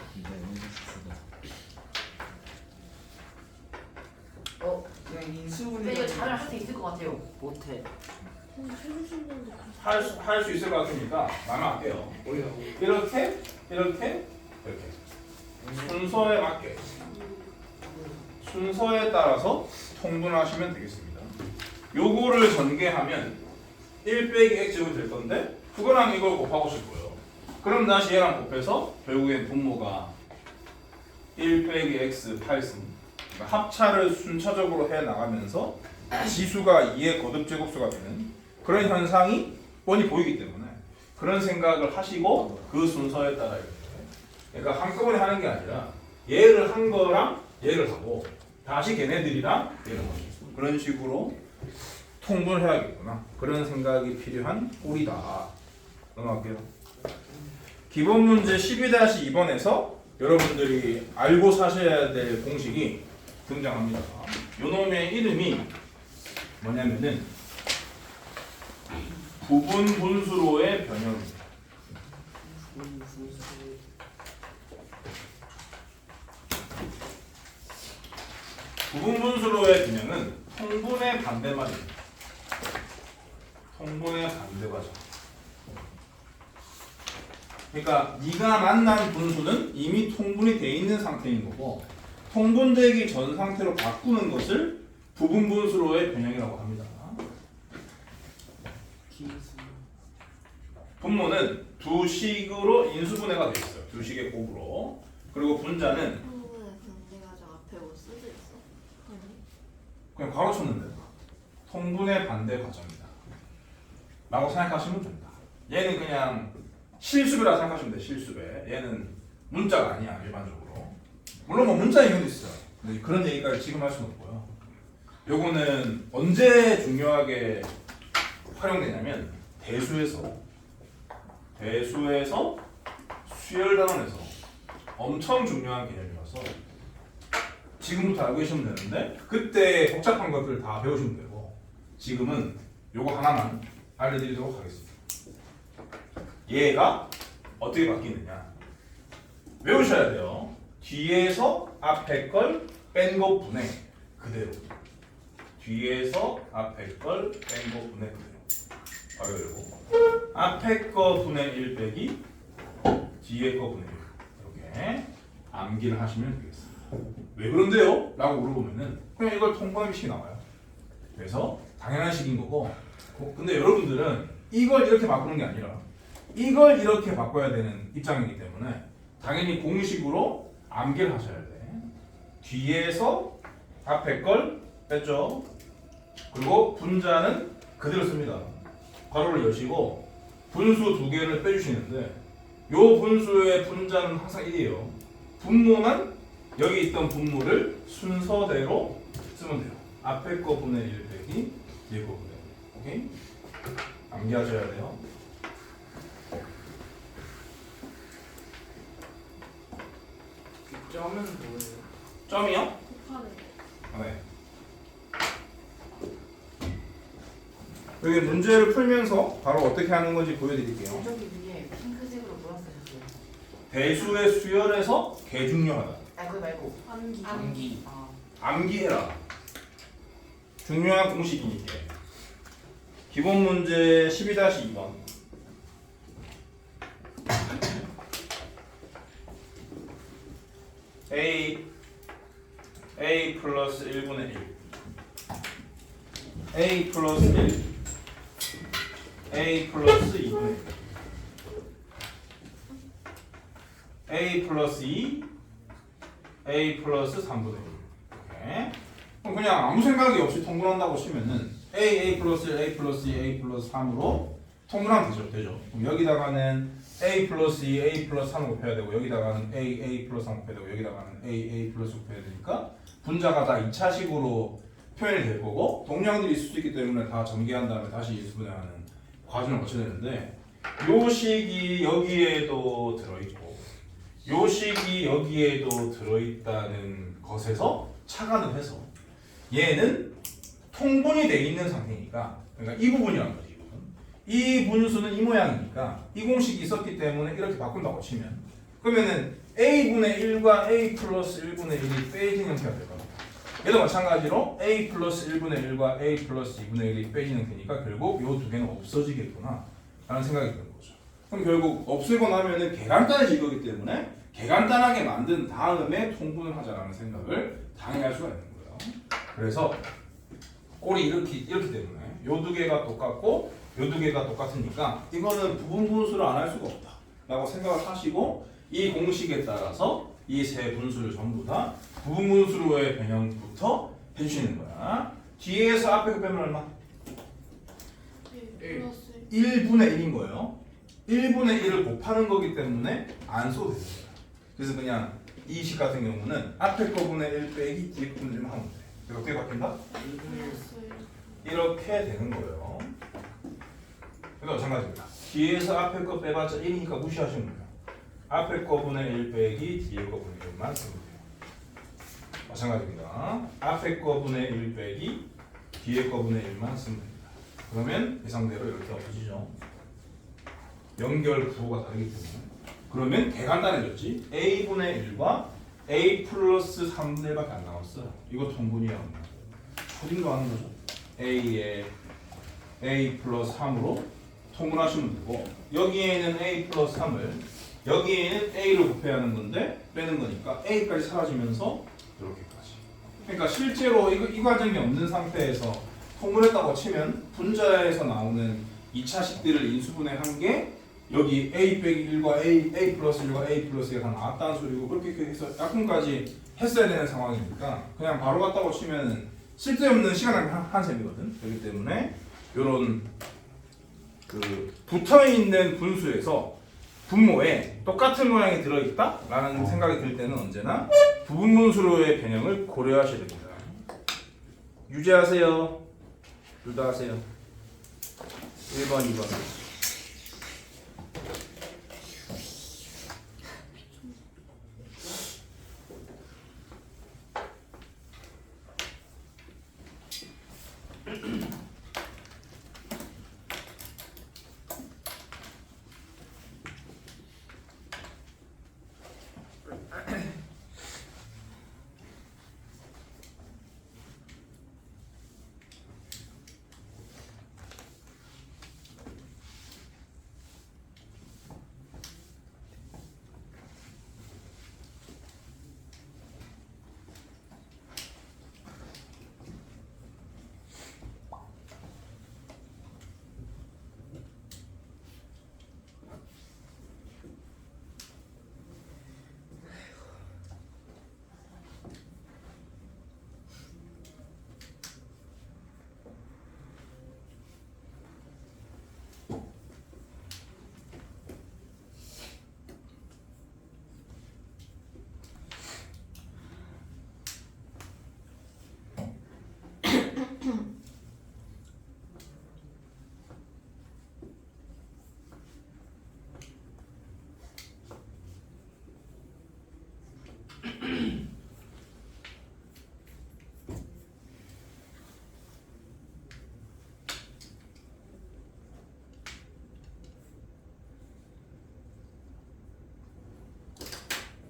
그냥 인수분해. 근데 이거 잘 할 수 있을 것 같아요. 못해. 할 수 있을 것 같으니까 말할게요. 이렇게 이렇게 이렇게 순서에 맞게 순서에 따라서 통분하시면 되겠습니다. 요거를 전개하면 1 빼기 x제곱이 될 건데 그거랑 이걸 곱하고 싶고요. 그럼 다시 얘랑 곱해서 결국엔 분모가 1 빼기 x 8승, 그러니까 합차를 순차적으로 해 나가면서 지수가 2의 거듭제곱수가 되는 그런 현상이 뻔히 보이기 때문에 그런 생각을 하시고 그 순서에 따라 이렇게, 그러니까 한꺼번에 하는 게 아니라 얘를 한 거랑 얘를 하고 다시 걔네들이랑 얘를 하고 그런 식으로 통분을 해야겠구나, 그런 생각이 필요한 꼴이다. 넘어갈게요. 기본 문제 12-2번에서 여러분들이 알고 사셔야 될 공식이 등장합니다. 요놈의 이름이 뭐냐면은 부분 분수로의 변형입니다. 부분 분수로의 변형은 통분의 반대말입니다. 통분의 반대 과정. 그러니까 네가 만난 분수는 이미 통분이 돼 있는 상태인 거고, 통분되기 전 상태로 바꾸는 것을 부분 분수로의 변형이라고 합니다. 분모는 두 식으로 인수분해가 되어 있어요. 두 식의 곱으로. 그리고 분자는 한국에 반대가지고 앞에 뭐 쓰져 있어? 아니. 그냥 괄호 쳤는데 통분의 반대 과정이다 라고 생각하시면 됩니다. 얘는 그냥 실수배라고 생각하시면 돼요. 실수배. 얘는 문자가 아니야 일반적으로. 물론 뭐 문자인 경우도 있어요. 근데 그런 얘기까지 지금 할 수는 없고요. 요거는 언제 중요하게 활용되냐면 대수에서 수열 단원에서 엄청 중요한 개념이라서 지금부터 알고 계시면 되는데 그때 복잡한 것들을 다 배우시면 되고 지금은 요거 하나만 알려드리도록 하겠습니다. 얘가 어떻게 바뀌느냐 외우셔야 돼요. 뒤에서 앞에 걸 뺀 것 분의 그대로, 뒤에서 앞에 걸 뺀 것 분의 그대로 바로 외우고, 앞에 거 분의 1 빼기 뒤에 거 분의 1 이렇게 암기를 하시면 되겠습니다. 왜 그런데요? 라고 물어보면은 그냥 이걸 통분하기 식이 나와요. 그래서 당연한 식인 거고, 근데 여러분들은 이걸 이렇게 바꾸는 게 아니라 이걸 이렇게 바꿔야 되는 입장이기 때문에 당연히 공식으로 암기를 하셔야 돼. 뒤에서 앞에 걸 뺐죠. 그리고 분자는 그대로 씁니다. 괄호를 여시고 분수 두 개를 빼주시는데 요 분수의 분자는 항상 1이에요. 분모는 여기 있던 분모를 순서대로 쓰면 돼요. 앞에 거 분의 1 빼기 뒤에 거 분의 1. 오케이? 암기하셔야 돼요. 점은 뭐예요? 점이요? 곱하는 거. 네. 여기 문제를 풀면서 바로 어떻게 하는 건지 보여드릴게요. 저기 위에 핑크색으로 보라색이요. 배수의 수열에서 개중요하다. 아 그거 말고 암기. 암기. 아 암기해라. 중요한 공식이니까. 기본 문제 12-2번. A 플러스 1분의 1 A 플러스 1 A 플러스 2분의 1 A 플러스 2 A 플러스 3분의 1 이렇게. 그럼 그냥 아무 생각이 없이 통분한다고 치면은 A 플러스 1 A 플러스 2 A 플러스 3으로 통분하면 되죠. 그럼 여기다가는 A 플러스 2 A 플러스 3을 곱해야 되고 여기다가는 A 플러스 3 곱해야 되고 여기다가는 A 플러스 곱해야 되니까 분자가 다 2차식으로 표현이 될 거고 동량들이 있을 수 있기 때문에 다 전개한 다음에 다시 인수분해하는 과정을 거쳐야 되는데 요 식이 여기에도 들어있고 요 식이 여기에도 들어있다는 것에서 착안을 해서 얘는 통분이 돼 있는 상태니까 그러니까 이 부분이란 거지. 이 분수는 이 모양이니까 이 공식이 있었기 때문에 이렇게 바꾼다고 치면 그러면은 A분의 1과 A 플러스 1분의 1이 빼진 형태가 될 겁니다. 얘도 마찬가지로 A 플러스 1분의 1과 A 플러스 2분의 1이 빼진 형태니까 결국 이 두 개는 없어지겠구나 라는 생각이 드는 거죠. 그럼 결국 없애고 나면은 개간단해질 거기 때문에 개간단하게 만든 다음에 통분을 하자라는 생각을 당연히 할 수가 있는 거예요. 그래서 꼴이 이렇기 때문에 이 두 개가 똑같고 이 두 개가 똑같으니까 이거는 부분 분수를 안 할 수가 없다 라고 생각을 하시고 이 공식에 따라서 이 세 분수를 전부 다 부분 분수로의 변형부터 해주시는 거야. 뒤에서 앞에 거 빼면 얼마? 1 플러스 1분의 1인 거예요. 1분의 1을 곱하는 거기 때문에 안 써도 되는 거야. 그래서 그냥 이 식 같은 경우는 앞에 거분의 1 빼기 뒤에 거분의 1만 하면 돼. 그래서 어떻게 바뀐다? 1 플러스 1. 이렇게 되는 거예요. 그래서 마찬가지입니다. 뒤에서 앞에 거 빼봤자 1이니까 무시하시면 돼요. 앞에 거분의 1 빼기 뒤에 거분의 1만 쓰면 돼요. 마찬가지입니다. 앞에 거분의 1 빼기 뒤에 거분의 1만 쓰면 됩니다. 그러면 예상대로 이렇게 없어지죠. 연결 구호가 다르기 때문에. 그러면 개간단해졌지. A분의 1과 A 플러스 3분의 1밖에 안 나왔어요. 이거 통분이라고 합니다. 초딩도 하는 거죠. A에 A 플러스 3으로 통분하시면 되고 여기에는 A 플러스 3을 여기에는 A를 곱해야 하는 건데 빼는 거니까 A까지 사라지면서 이렇게까지. 그러니까 실제로 이 과정이 없는 상태에서 통분했다고 치면 분자에서 나오는 2차식들을 인수분해한 게 여기 A 빼기 1과 A 플러스 1과 A 플러스 2가 다 나왔다는 소리고 그렇게 해서 약분까지 했어야 되는 상황이니까 그냥 바로 갔다고 치면 쓸데없는 시간 한 셈이거든. 그렇기 때문에 이런 그 붙어있는 분수에서 분모에 똑같은 모양이 들어있다라는 생각이 들 때는 언제나 부분 분수로의 변형을 고려하셔야 됩니다. 유지하세요. 둘 다 하세요. 1번, 2번.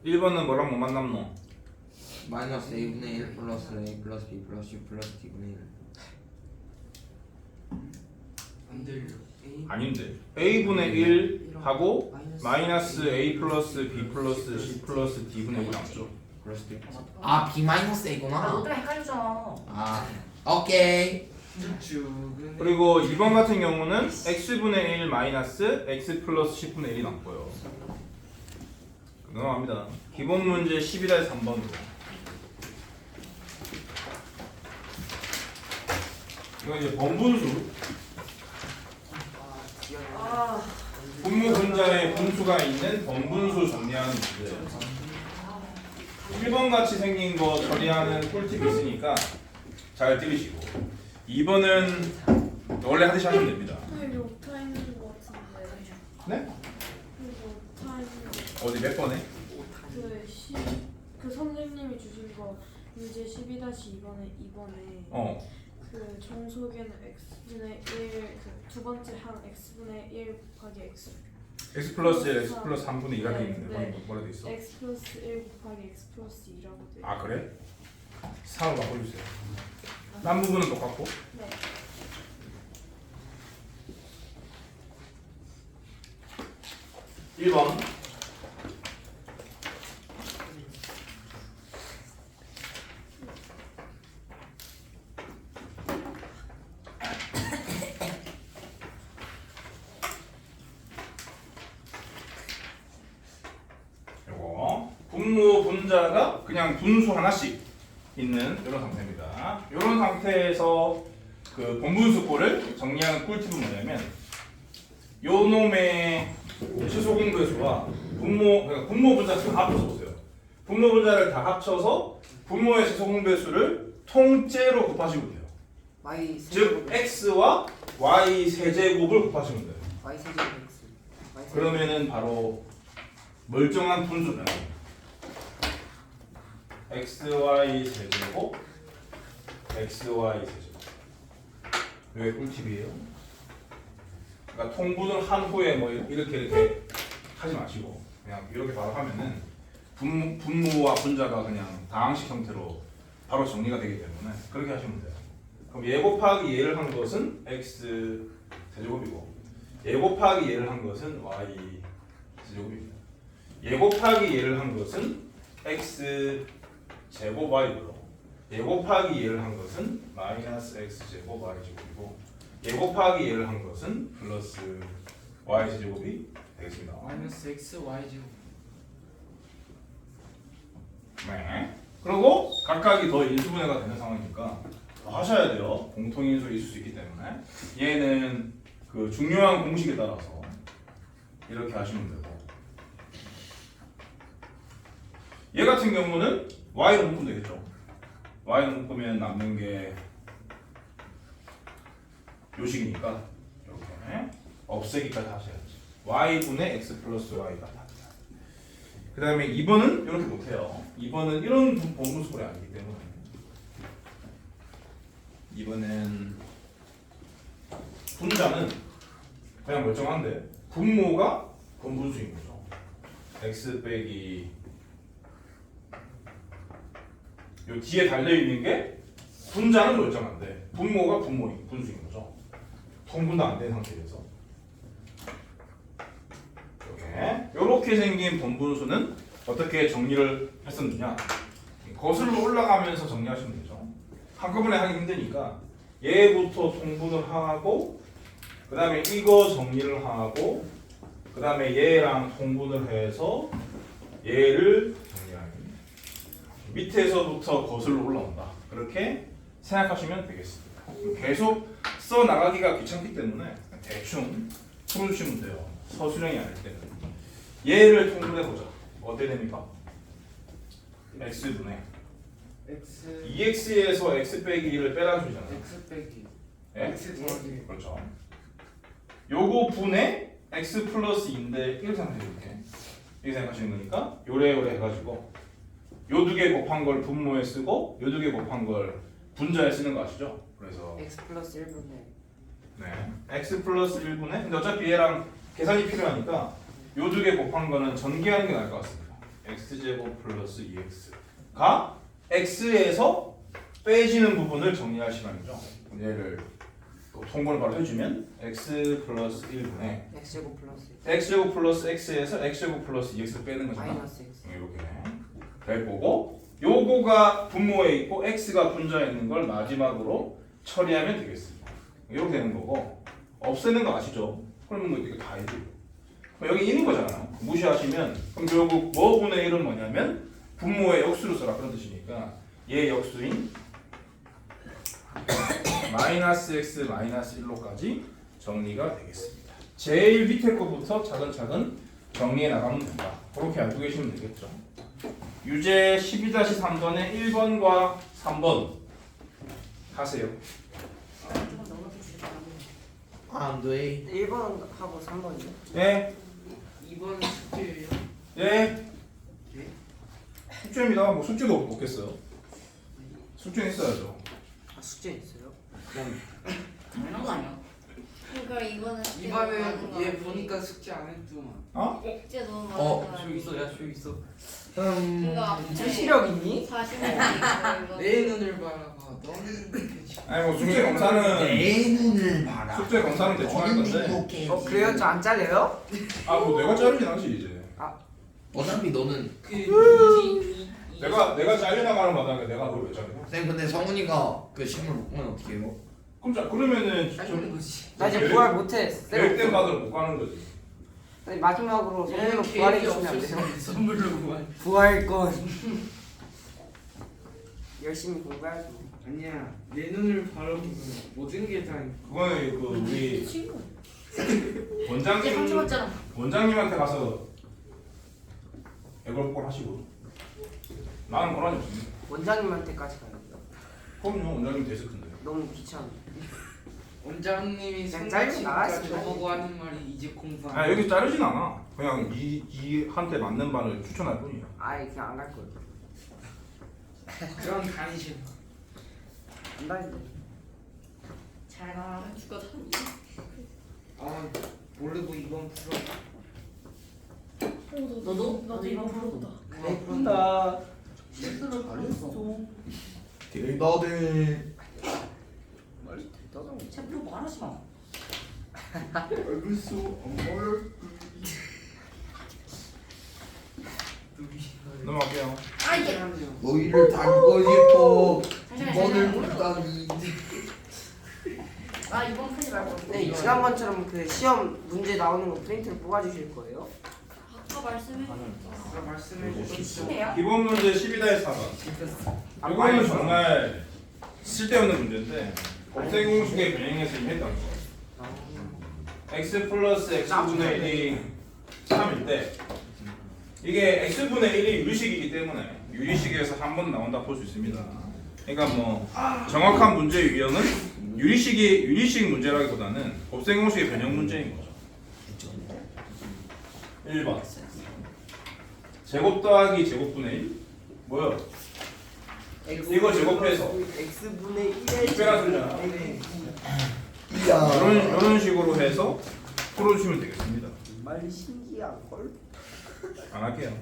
1번은 뭐랑 뭐 만남노? 마이너스 a분의 1 플러스 a 플러스 b 플러스 c 플러스 d분의 1. 안 들려. 아닌데 a분의 1 하고 마이너스 a 플러스 b 플러스 c 플러스 d분의 1 남죠. 그럴 수도 있고. 아 b 마이너스 아, 너 a구나. 때문에 헷갈리잖아. 아 오케이. 죽은. 그리고 2번 같은 경우는 x분의 1 마이너스 x 플러스 10분의 1이 남고요. 넘어갑니다. 기본 문제 11에 3번으로. 이건 이제 번분수. 아 분모 분자에 분수가 있는 번분수 정리하는 문제. 1번 같이 생긴 거 처리하는 꿀팁이 있으니까 잘 들으시고 2번은 원래 하듯이 하시면 됩니다. 이게 오타 있는 것 같은데. 네? 이거 오타 있는 거. 어디 몇 번에? 그 선생님이 주신 거 문제 12-2번에 그 정속에는 x분의 1 그 두 번째 항 x분의 1 곱하기 x x 플러스 1, x 플러스 3분의 2라고 네, 있는데 네. 뭐라 돼 있어? x 플러스 1 곱하기 x 플러스 2라고 돼요. 아 그래? 4로 바꿔주세요. 남 부분은 똑같고. 네. 일 번 요거 분모 분자가 그냥 분수 하나씩 있는 이런 상태입니다. 이런 상태에서 그 본분수꼴을 정리하는 꿀팁은 뭐냐면 요 놈의 최소 공배수와 그러니까 분모 분자 다 합쳐서 보세요. 분모 분자를 다 합쳐서 분모의 최소 공배수를 통째로 곱하시면 돼요. y 즉 x와 y 세제곱을 곱하시면 돼요. y 세제곱 x. y 세제곱. 그러면은 바로 멀쩡한 분수 변화입니다. xy 세제곱 xy 세제곱. 왜 꿀팁이에요? 그러니까 통분을 한 후에 뭐 이렇게 하지 마시고 그냥 이렇게 바로 하면은 분모와 분자가 그냥 다항식 형태로 바로 정리가 되기 때문에 그렇게 하시면 돼요. 그럼 얘 곱하기 얘를 한 것은 x 세제곱이고 얘 곱하기 얘를 한 것은 y 세제곱입니다. 얘 곱하기 얘를 한 것은 x 제곱 y고요. 얘 곱하기 얘를 한 것은 마이너스 x 제곱 y 제곱이고 얘 곱하기 얘를 한 것은 플러스 y 제곱이 되겠습니다. 마이너스 x y 제곱. 네. 그리고 각각이 더 인수분해가 되는 상황이니까 더 하셔야 돼요. 공통인수 있을 수 있기 때문에 얘는 그 중요한 공식에 따라서 이렇게 하시면 되고 얘 같은 경우는 y로 묶으면 되겠죠. y로 묶으면 남는 게 요식이니까 이렇게 없애기까지 하셔야지. y분의 x 플러스 y가 답이다. 그 다음에 2번은 이렇게 못해요. 2번은 이런 본분수꼴이 아니기 때문에 2번은 분자는 그냥 멀쩡한데 분모가 본분수인 거죠. x 빼기 요 뒤에 달려있는 게 분자는 멀쩡한데 분모가 분수인 거죠. 통분도 안 된 상태에서 이렇게 생긴 본분수는 어떻게 정리를 했었느냐, 거슬러 올라가면서 정리하시면 되죠. 한꺼번에 하기 힘드니까 얘부터 통분을 하고 그 다음에 이거 정리를 하고 그 다음에 얘랑 통분을 해서 얘를 정리하는, 밑에서부터 거슬러 올라온다, 그렇게 생각하시면 되겠습니다. 계속 써나가기가 귀찮기 때문에 대충 풀어주시면 돼요. 서술형이 아닐 때는. 얘를 통분해보자. 어떻게 됩니까? x분의 x 2x에서 x 빼기 1을 빼라주잖아. x 빼기 예? x 더하기 그렇죠. 요거 분의 x 플러스 2인데 이렇게 생각하시면 이렇게 생각하시는 거니까 요래요래 해가지고 요 두 개 곱한 걸 분모에 쓰고 요 두 개 곱한 걸 분자에 쓰는 거 아시죠? 그래서 x 플러스 1분의 네, x 플러스 1분의, 근데 어차피 얘랑 계산이 필요하니까 요 두 개 곱한 거는 전개하는 게 나을 것 같습니다. x제곱 플러스 2x가 x에서 빼지는 부분을 정리할 시간이죠. 얘를 또 통분을 바로 해주면 x 플러스 1분의 x제곱 플러스 x제곱 플러스 x에서 x제곱 플러스 2x 빼는 거잖아. 마이너스 x. 이렇게 될 거고, 요거가 분모에 있고 x가 분자에 있는 걸 마지막으로 처리하면 되겠습니다. 이렇게 되는 거고, 없애는 거 아시죠? 그러면 뭐 이게 다 해줘요. 여기 있는 거잖아. 무시하시면 그럼 결국 뭐 분의 1은 뭐냐면 분모의 역수를 써라 그런 뜻이니까 얘 역수인 마이너스 x 마이너스 1로까지 정리가 되겠습니다. 제일 밑에 거부터 차근차근 정리해 나가면 된다. 그렇게 알고 계시면 되겠죠. 유제 12-3번의 1번과 3번 하세요. 안 돼. 1번하고 3번이요? 네, 2번 숙제예요. 네. 숙제입니다. 뭐 숙제도 없겠어요. 숙제 했어야죠. 아 숙제 있어요? 당연한 거 아니야? 그러니까 이거는 이번에 얘 보니까 숙제 안 했더만. 어? 숙제 너무 많아. 저기 있어, 야 저기 있어. 그거 실력 있니? 40년 내 눈을 바라봐. 너는 아니 뭐 숙제 검사는 내 눈을 봐라. 숙제 검사는 대충 할 건데. 그래요? 저 안 잘려요? 아 뭐 내가 자르진 않지 이제. 어차피 너는 내가 잘려나가는 마당에 내가 그걸 왜 잘려? 쌤 근데 성훈이가 그 시험을 못 보면 어떻게 해요? 그럼 자 그러면은 하는 거지. 나 이제 부활 못해. 계획된 바대로 못 가는 거지. 아니 마지막으로 선물로 부활해 주시면 안 돼요? 선물로 구할. 부활권. 열심히 공부해야죠. 아니야. 내 눈을 바라보면 모든 게 다. 그거는 그 우리 친구. 이제 상처 원장님 받잖아. 원장님한테 가서 애걸복걸 하시고 나는 그런 적 없습니다. 원장님한테까지 가야 돼요. 그럼요 원장님 데스크인데. 너무 귀찮아. 원장님이 그냥 짧게 손가락이니까 나갔습니다. 저보고 하는 말이 이제 공부 안 아 여기 자르진 않아. 그냥 이 한테 맞는 반을 추천할 뿐이야. 아예 그냥 안 갈 거예요. 그럼 다니실. 안 다닌대. 잘 가. 죽어 다니. 아 모르고 이번 풀어. 너도? 나도 이번 풀어보다. 예쁜다. 실수를 잘했어. 대다들 말이 대단한 거. 제프로 말하지 마. 얼굴 엄마를. 넘어갈게요. 아 이게. 너희를 닮고 싶어. 이번을 잠시만. 못다니. 아 이번 풀지 말고. 네 지난번처럼 그 시험 문제 나오는 거 프린트를 뽑아주실 거예요? 아까 말씀해. 아까 말씀해 주셨죠. 심해요? 기본 문제 12-4번. 이거는 정말 쓸데없는 문제인데 곱셈 공식의 변형에서 이미 했던 거. x 플러스 x분의 1이 3일 때 이게 x분의 1이 유리식이기 때문에 유리식에서 한 번 나온다 볼 수 있습니다. 그러니까 뭐 정확한 문제 유형은 유리식 문제라기보다는 곱셈 공식의 변형 문제인 거죠. 1번 제곱 더하기 제곱분의 1 뭐요? 이거 제곱해서 x분의 1의 빼라 소리잖아. 이야. 이런 식으로 해서 풀어주시면 되겠습니다. 정말 신기한 걸. 안 할게요.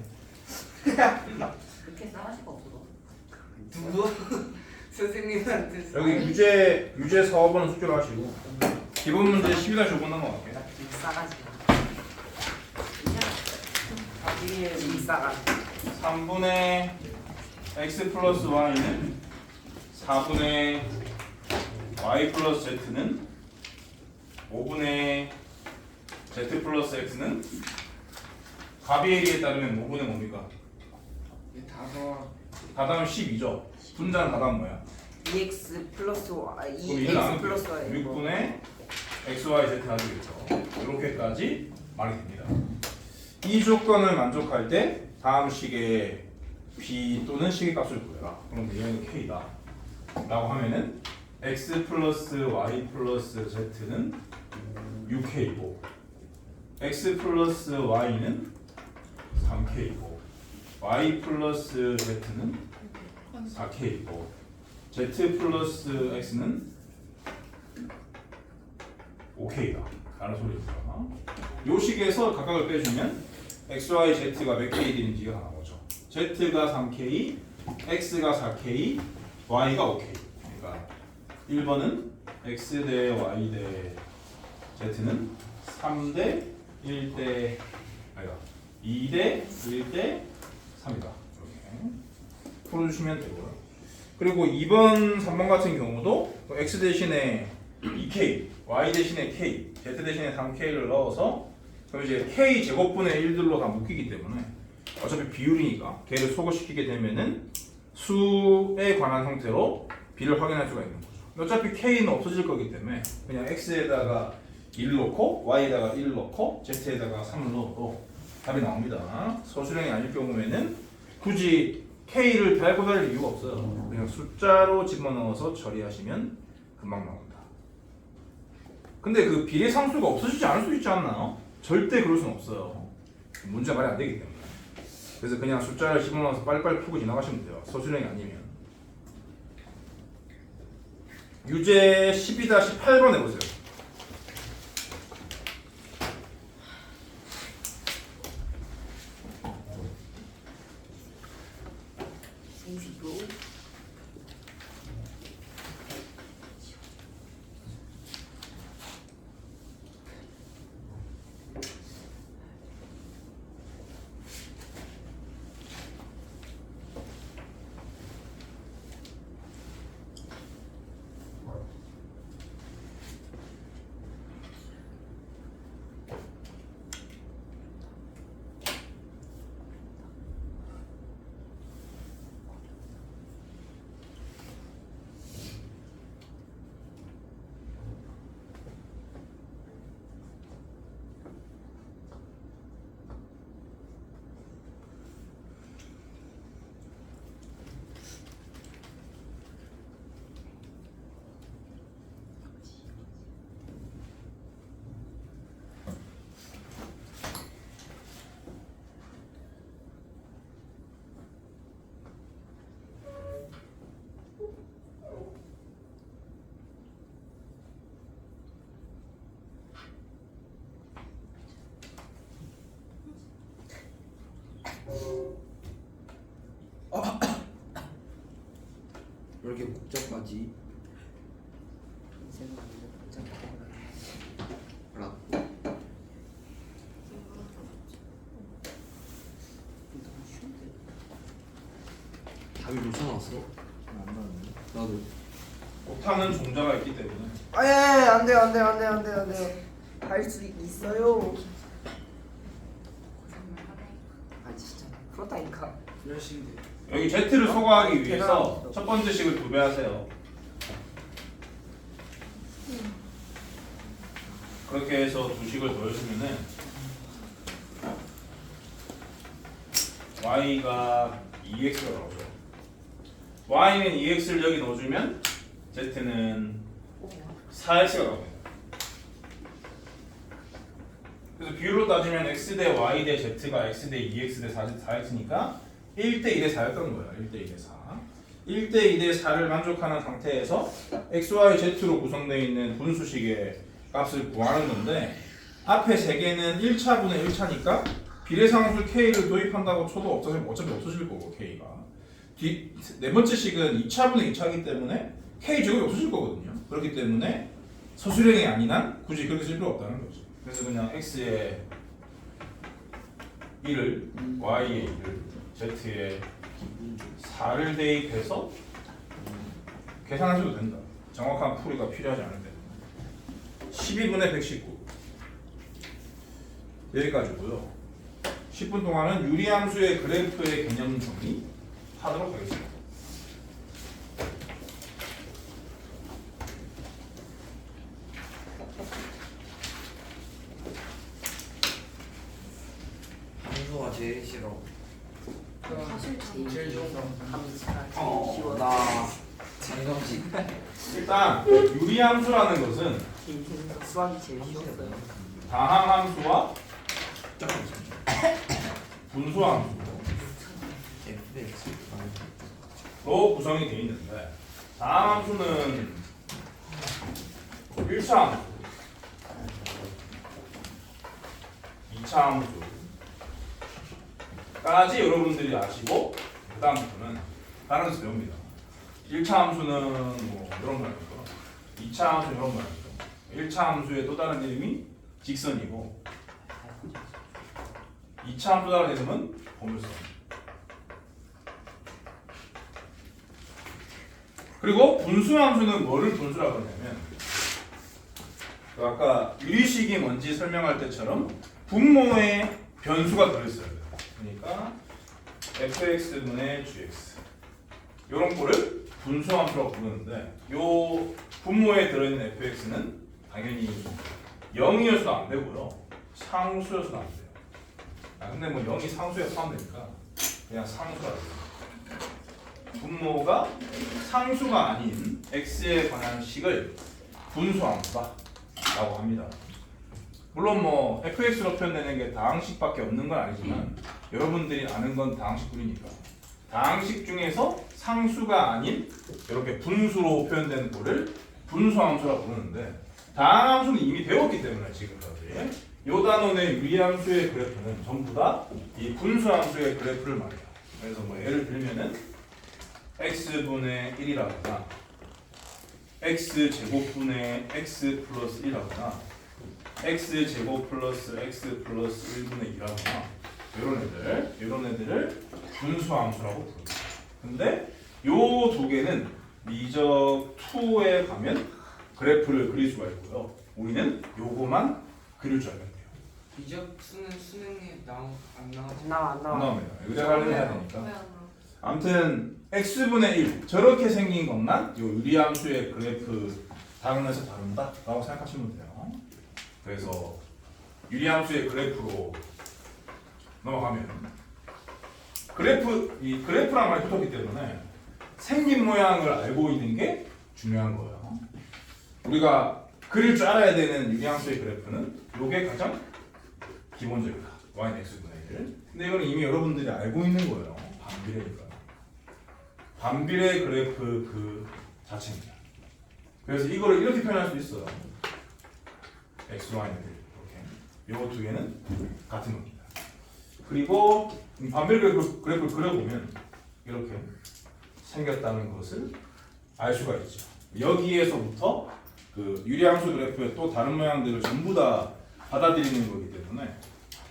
그렇게 싸가지가 없어. 누구? 선생님한테. 여기 유제 사업은 숙제로 하시고 기본 문제 12-5번 넘어갈게요. 싸가지. 나중에 싸가지. 3분의 x 플러스 y는 4분의 y 플러스 z는 5분의 z 플러스 x는 가비에리에 따르면 5분의 뭡니까? 다다음 12죠. 분자는 다다음 뭐야? 2x 플러스 y, 그럼 이는 안 2x 플러스 y. 6분의 x, y, z 하겠죠. 이렇게까지 말이 됩니다. 이 조건을 만족할 때 다음 식의 b 또는 식의 값을 구해라. 그럼 얘는 k다. 라고 하면은 x 플러스 y 플러스 z는 6k고 x 플러스 y는 3k고 y 플러스 z는 4k고 z 플러스 x는 5k다 라는 소리입니다. 요 식에서 각각을 빼주면 x, y, z가 몇 K 되는지가 나오죠. z가 3K, x가 4K, y가 5K. 그러니까 1번은 x 대 y 대 z는 3대 1대 아니다 2대 1대 3이다. 이렇게 풀어주시면 되고요. 그리고 2번, 3번 같은 경우도 x 대신에 2k, y 대신에 k, z 대신에 3k를 넣어서 그럼 이제 k 제곱분의 1들로 다 묶이기 때문에 어차피 비율이니까 걔를 소거시키게 되면은 수에 관한 형태로 b를 확인할 수가 있는 거죠. 어차피 k는 없어질 거기 때문에 그냥 x에다가 1 넣고 y에다가 1 넣고 z에다가 3을 넣어도 답이 나옵니다. 서술형이 아닐 경우에는 굳이 k를 달고 다닐 이유가 없어요. 그냥 숫자로 집어넣어서 처리하시면 금방 나온다. 근데 그 비례상수가 없어지지 않을 수 있지 않나요? 절대 그럴 수는 없어요. 문제가 말이 안 되기 때문에. 그래서 그냥 숫자를 집어넣어서 빨리빨리 푸고 지나가시면 돼요. 서술형이 아니면. 유제 12-8번 해보세요. 왜 이렇게 복잡하지? 알아. 답이 벌써 나왔어? 안 나왔네. 나도. 못하는 종자가 있기 때문에 아예 안돼요 안돼요 안돼요 안돼요 안돼요. 할 수 있어요. 아 진짜 그렇다니까. 열심히 여기 Z를 소거하기 위해서 대단하다. 첫 번째 식을 2배 하세요. 그렇게 해서 두 식을 더해주면은 y가 2x가 나오죠. y는 2x를 여기 넣어주면 z는 4x가 나옵니다. 그래서 비율로 따지면 x 대 y 대 z가 x 대 2x 대 4x니까 1대 1대 4였던 거예요. 1대 1대 4. 1대 2대 4를 만족하는 상태에서 x, y, z로 구성되어 있는 분수식의 값을 구하는 건데 앞에 세 개는 1차분의 1차니까 비례상수 k를 도입한다고 쳐도 어차피 없어질 거고 k가 네 번째 식은 2차분의 2차이기 때문에 k 제곱이 없어질 거거든요. 그렇기 때문에 서술형이 아닌 한 굳이 그렇게 쓸 필요 없다는 거죠. 그래서 그냥 x에 1을 y에 1을 z에 4를 대입해서 계산하셔도 된다. 정확한 풀이가 필요하지 않을 때 12분의 119 여기까지고요. 10분 동안은 유리함수의 그래프의 개념 정리 하도록 하겠습니다. 함수가 제일 싫어. 사실 참 제일 좋은 거 감사가 쉬워다. 장정식. 일단 유리함수라는 것은 수학이 제일 쉬웠어요. 다항함수와 분수함수로 구성이 되어 있는데 다항함수는 1차 함수, 2차 함수, 까지 여러분들이 아시고 그 다음부터는 다른 데서 배웁니다. 1차 함수는 뭐 이런 거였고 2차 함수 이런 거였고 1차 함수의 또 다른 이름이 직선이고 2차 함수 다른 이름은 포물선. 그리고 분수 함수는 뭐를 분수라고 하냐면 아까 유리식이 뭔지 설명할 때처럼 분모에 변수가 들어있어야 돼요. 그러니까 fx분의 gx 이런 거를 분수함수라고 부르는데 요 분모에 들어있는 fx는 당연히 0이어서도 안 되고요. 상수여서도 안 돼요. 근데 뭐 0이 상수에 포함되니까 그냥 상수라고 해요. 분모가 상수가 아닌 x에 관한 식을 분수함수다 라고 합니다. 물론 뭐 fx로 표현되는 게 다항식밖에 없는 건 아니지만 여러분들이 아는 건 다항식뿐이니까 다항식 중에서 상수가 아닌 이렇게 분수로 표현되는 거를 분수함수라고 부르는데 다항함수는 이미 배웠기 때문에 지금까지 요 단원의 유리함수의 그래프는 전부 다 이 분수함수의 그래프를 말해요. 그래서 뭐 예를 들면은 x분의 1이라거나 x제곱분의 x 플러스 1이라거나 x제곱 플러스 x 플러스 1분의 2라거나 이런 애들을 분수함수라고 부릅니다. 근데 요 두 개는 미적 2에 가면 그래프를 그릴 수가 있고요. 우리는 요거만 그릴 줄 알면 돼요. 미적 수능에 안 나오죠? 안 안 나와. 나옵니다. 의자 관리를 해야 왜안 되니까. 나와? 아무튼 x분의 1 저렇게 생긴 것만 요 유리함수의 그래프 다른 데서 다룬다 라고 생각하시면 돼요. 그래서 유리함수의 그래프로 넘어가면 이 그래프란 말이 붙었기 때문에 생긴 모양을 알고 있는 게 중요한 거예요. 우리가 그릴 줄 알아야 되는 유리함수의 그래프는 요게 가장 기본적이다. y는 x분의 1. 근데 이거는 이미 여러분들이 알고 있는 거예요. 반비례니까. 반비례 그래프 그 자체입니다. 그래서 이거를 이렇게 표현할 수 있어요. x, y는 이렇게. 요 두 개는 같은 겁니다. 그리고 반비례 그래프를 그려보면 이렇게 생겼다는 것을 알 수가 있죠. 여기에서부터 그 유리함수 그래프의 또 다른 모양들을 전부 다 받아들이는 거기 때문에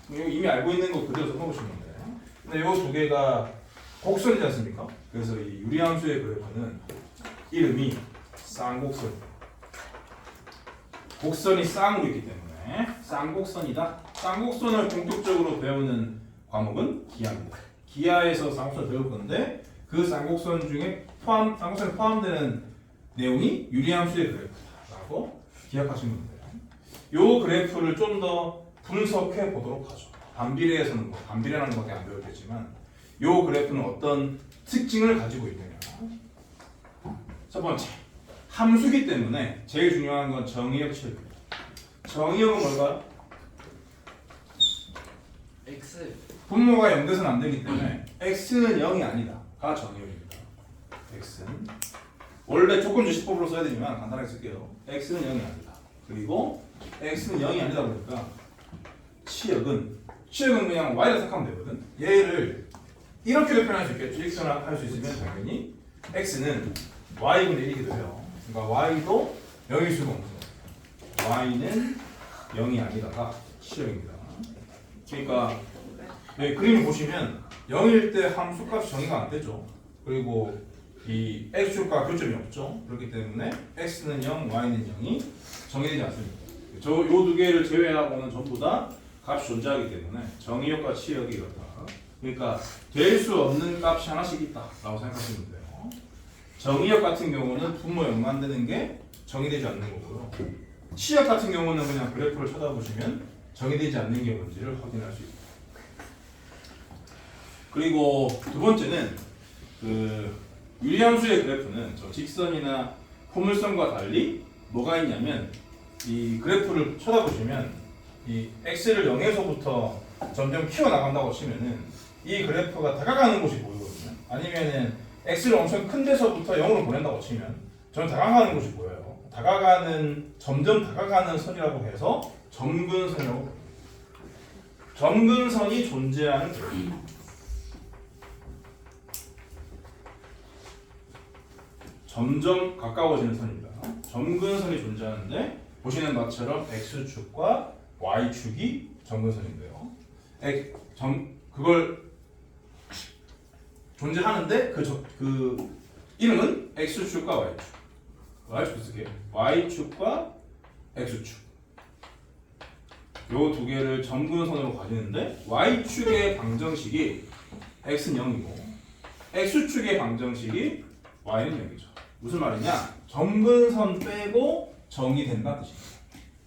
이미 알고 있는 거 그대로 써보시면 돼요. 근데 요 두 개가 곡선이지 않습니까? 그래서 이 유리함수의 그래프는 이름이 쌍곡선입니다. 곡선이 쌍으로 있기 때문에 쌍곡선이다. 쌍곡선을 본격적으로 배우는 과목은 기하입니다. 기하에서 쌍곡선을 배울 건데 그 쌍곡선 중에 쌍곡선에 포함되는 내용이 유리함수의 그래프라고 기억하시면 돼요. 요 그래프를 좀 더 분석해 보도록 하죠. 반비례에서는 뭐 반비례라는 것밖에 안 배웠겠지만 요 그래프는 어떤 특징을 가지고 있느냐. 첫 번째, 함수기 때문에 제일 중요한 건 정의역 취업입니다. 정의역은 뭘까요? X 분모가 0돼서는 안 되기 때문에 x는 0이 아니다. 가 정의역입니다. x는 원래 조건주시법으로 써야 되지만 간단하게 쓸게요. x는 0이 아니다. 그리고 x는 0이 아니다 보니까 치역은 그냥 y를 생각하면 되거든. 얘를 이렇게도 표현할 수 있겠죠. 이렇게 할 수 있으면 당연히 x는 y분의 1이기도 해요. 그러니까 y도 0일 수가 없어. y는 0이 아니다가 치역입니다. 그러니까 여기 그림을 보시면 0일 때 함수값이 정의가 안 되죠. 그리고 이 x축과 교점이 없죠. 그렇기 때문에 x는 0, y는 0이 정의되지 않습니다. 요 두 개를 제외하고는 전부 다 값이 존재하기 때문에 정의역과 치역이 이렇다. 그러니까 될 수 없는 값이 하나씩 있다라고 생각하시면 돼요. 정의역 같은 경우는 분모 0만 되는 게 정의되지 않는 거고요. 치역 같은 경우는 그냥 그래프를 쳐다보시면 정의되지 않는 게 뭔지를 확인할 수 있습니다. 그리고 두 번째는 그 유리함수의 그래프는 저 직선이나 포물선과 달리 뭐가 있냐면 이 그래프를 쳐다보시면 이 x를 0에서부터 점점 키워나간다고 치면은 이 그래프가 다가가는 곳이 보이거든요. 아니면은 x를 엄청 큰 데서부터 0으로 보낸다고 치면 저는 다가가는 곳이 보여요. 점점 다가가는 선이라고 해서 점근선이라고 부릅니다. 점근선이 존재하는 그래프. 점점 가까워지는 선입니다. 점근선이 존재하는데 보시는 바처럼 x축과 y축이 점근선인데요. 그걸 존재하는데 그 이름은 x축과 y축. y축 쓸게요. y축과 x축. 요 두 개를 점근선으로 가지는데 y축의 방정식이 x는 0이고 x축의 방정식이 y는 0이죠. 무슨 말이냐? 점근선 빼고 정이 된다 뜻입니다.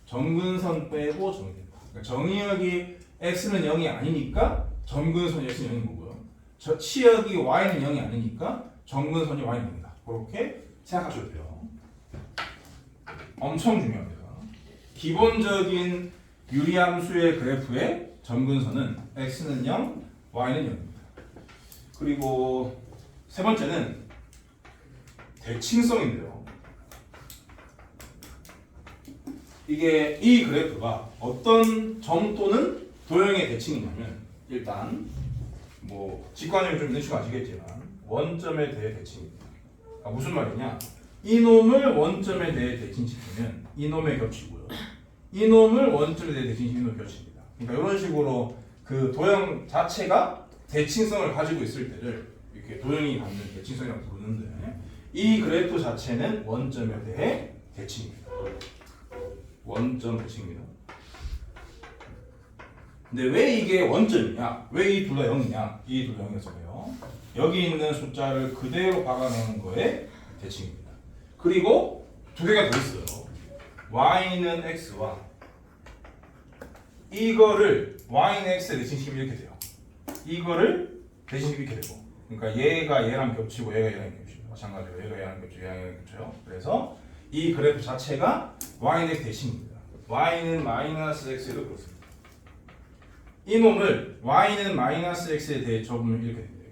점근선 빼고 정이 된다. 그러니까 정의역이 x는 0이 아니니까 점근선이 x는 0인 거고요. 치역이 y는 0이 아니니까 점근선이 y는 0이다. 그렇게 생각하셔도 돼요. 엄청 중요합니다. 기본적인 유리함수의 그래프의 점근선은 x는 0, y는 0입니다. 그리고 세 번째는 대칭성인데요. 이게 이 그래프가 어떤 점 또는 도형의 대칭이냐면 일단 뭐 직관형이 좀 있는 줄 아시겠지만 원점에 대해 대칭입니다. 그러니까 무슨 말이냐? 이놈을 원점에 대해 대칭시키면 이놈에 겹치고요. 이놈을 원점에 대해 대칭시키면 이놈에 겹칩니다. 그러니까 이런 식으로 그 도형 자체가 대칭성을 가지고 있을 때를 이렇게 도형이 갖는 대칭성이라고 부르는데 이 그래프 자체는 원점에 대해 대칭입니다. 원점 대칭입니다. 근데 왜 이게 원점이냐? 왜 이 둘 다 0이냐? 이 둘 다 0이었어요. 여기 있는 숫자를 그대로 박아내는 거에 대칭입니다. 그리고 두 개가 더 있어요. y는 x와 이거를 y는 x에 대칭시키면 이렇게 돼요. 이거를 대칭시키면 이렇게 되고 그러니까 얘가 얘랑 겹치고 얘가 얘랑 겹치고 마찬가지로 얘가 얘랑 겹치고 얘가 얘랑 겹쳐요. 그래서 이 그래프 자체가 y는 x 대칭입니다. y는 마이너스 x에도 그렇습니다. 이놈을 y는 마이너스 x에 대해 적으면 이렇게 됩니다.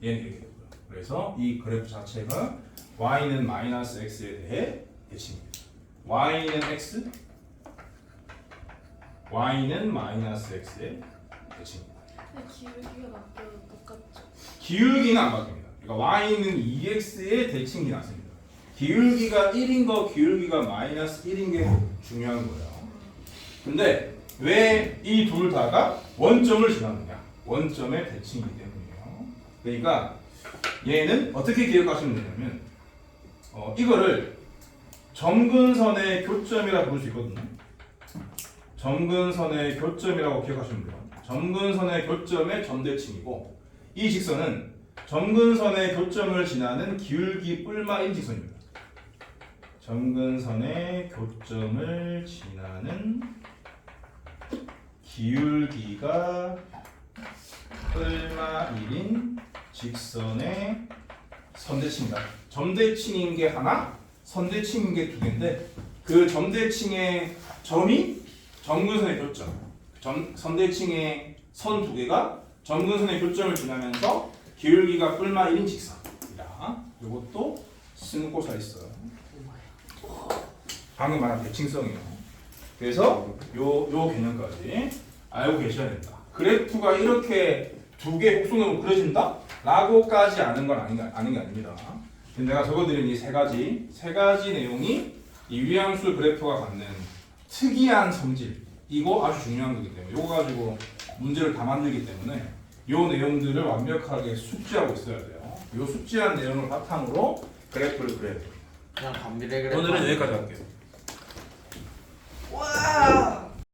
이렇게. 얘는 이렇게 되고요. 그래서 이 그래프 자체가 y는 마이너스 x에 대해 대칭입니다. y는 x, y는 마이너스 x에 대칭입니다. 근데 기울기가 바뀌어도 똑같죠. 기울기는 안 바뀝니다. 그러니까 y는 2x에 대칭이 났습니다. 기울기가 1인 거, 기울기가 마이너스 1인 게 중요한 거예요. 근데 왜 이 둘 다가 원점을 지나느냐? 원점의 대칭이기 때문이에요. 그러니까 얘는 어떻게 기억하시면 되냐면 이거를 점근선의 교점이라 부를 수 있거든요. 점근선의 교점이라고 기억하시면 돼요. 점근선의 교점의 점대칭이고 이 직선은 점근선의 교점을 지나는 기울기 뿔마 1직선입니다. 점근선의 교점을 지나는 기울기가 뿔마 1인 직선의 선대칭이다. 점대칭인 게 하나, 선대칭인 게 두 개인데 그 점대칭의 점이 점근선의 교점, 선대칭의 선 두 개가 점근선의 교점을 지나면서 기울기가 뿔마 1인 직선이다. 이것도 쓰는 곳에 있어요. 방금 말한 대칭성이에요. 그래서 요 개념까지 알고 계셔야 된다. 그래프가 이렇게 두 개 곡선으로 그려진다? 라고까지 아는 건 아닌 게 아닙니다. 내가 적어드린 이 세 가지 내용이 이 유리함수 그래프가 갖는 특이한 성질, 이거 아주 중요한 거기 때문에 이거 가지고 문제를 다 만들기 때문에 이 내용들을 완벽하게 숙지하고 있어야 돼요. 이 숙지한 내용을 바탕으로 그래프를 그려야 돼요. 그냥 감비례 그래프 오늘은 여기까지 할게요. 와.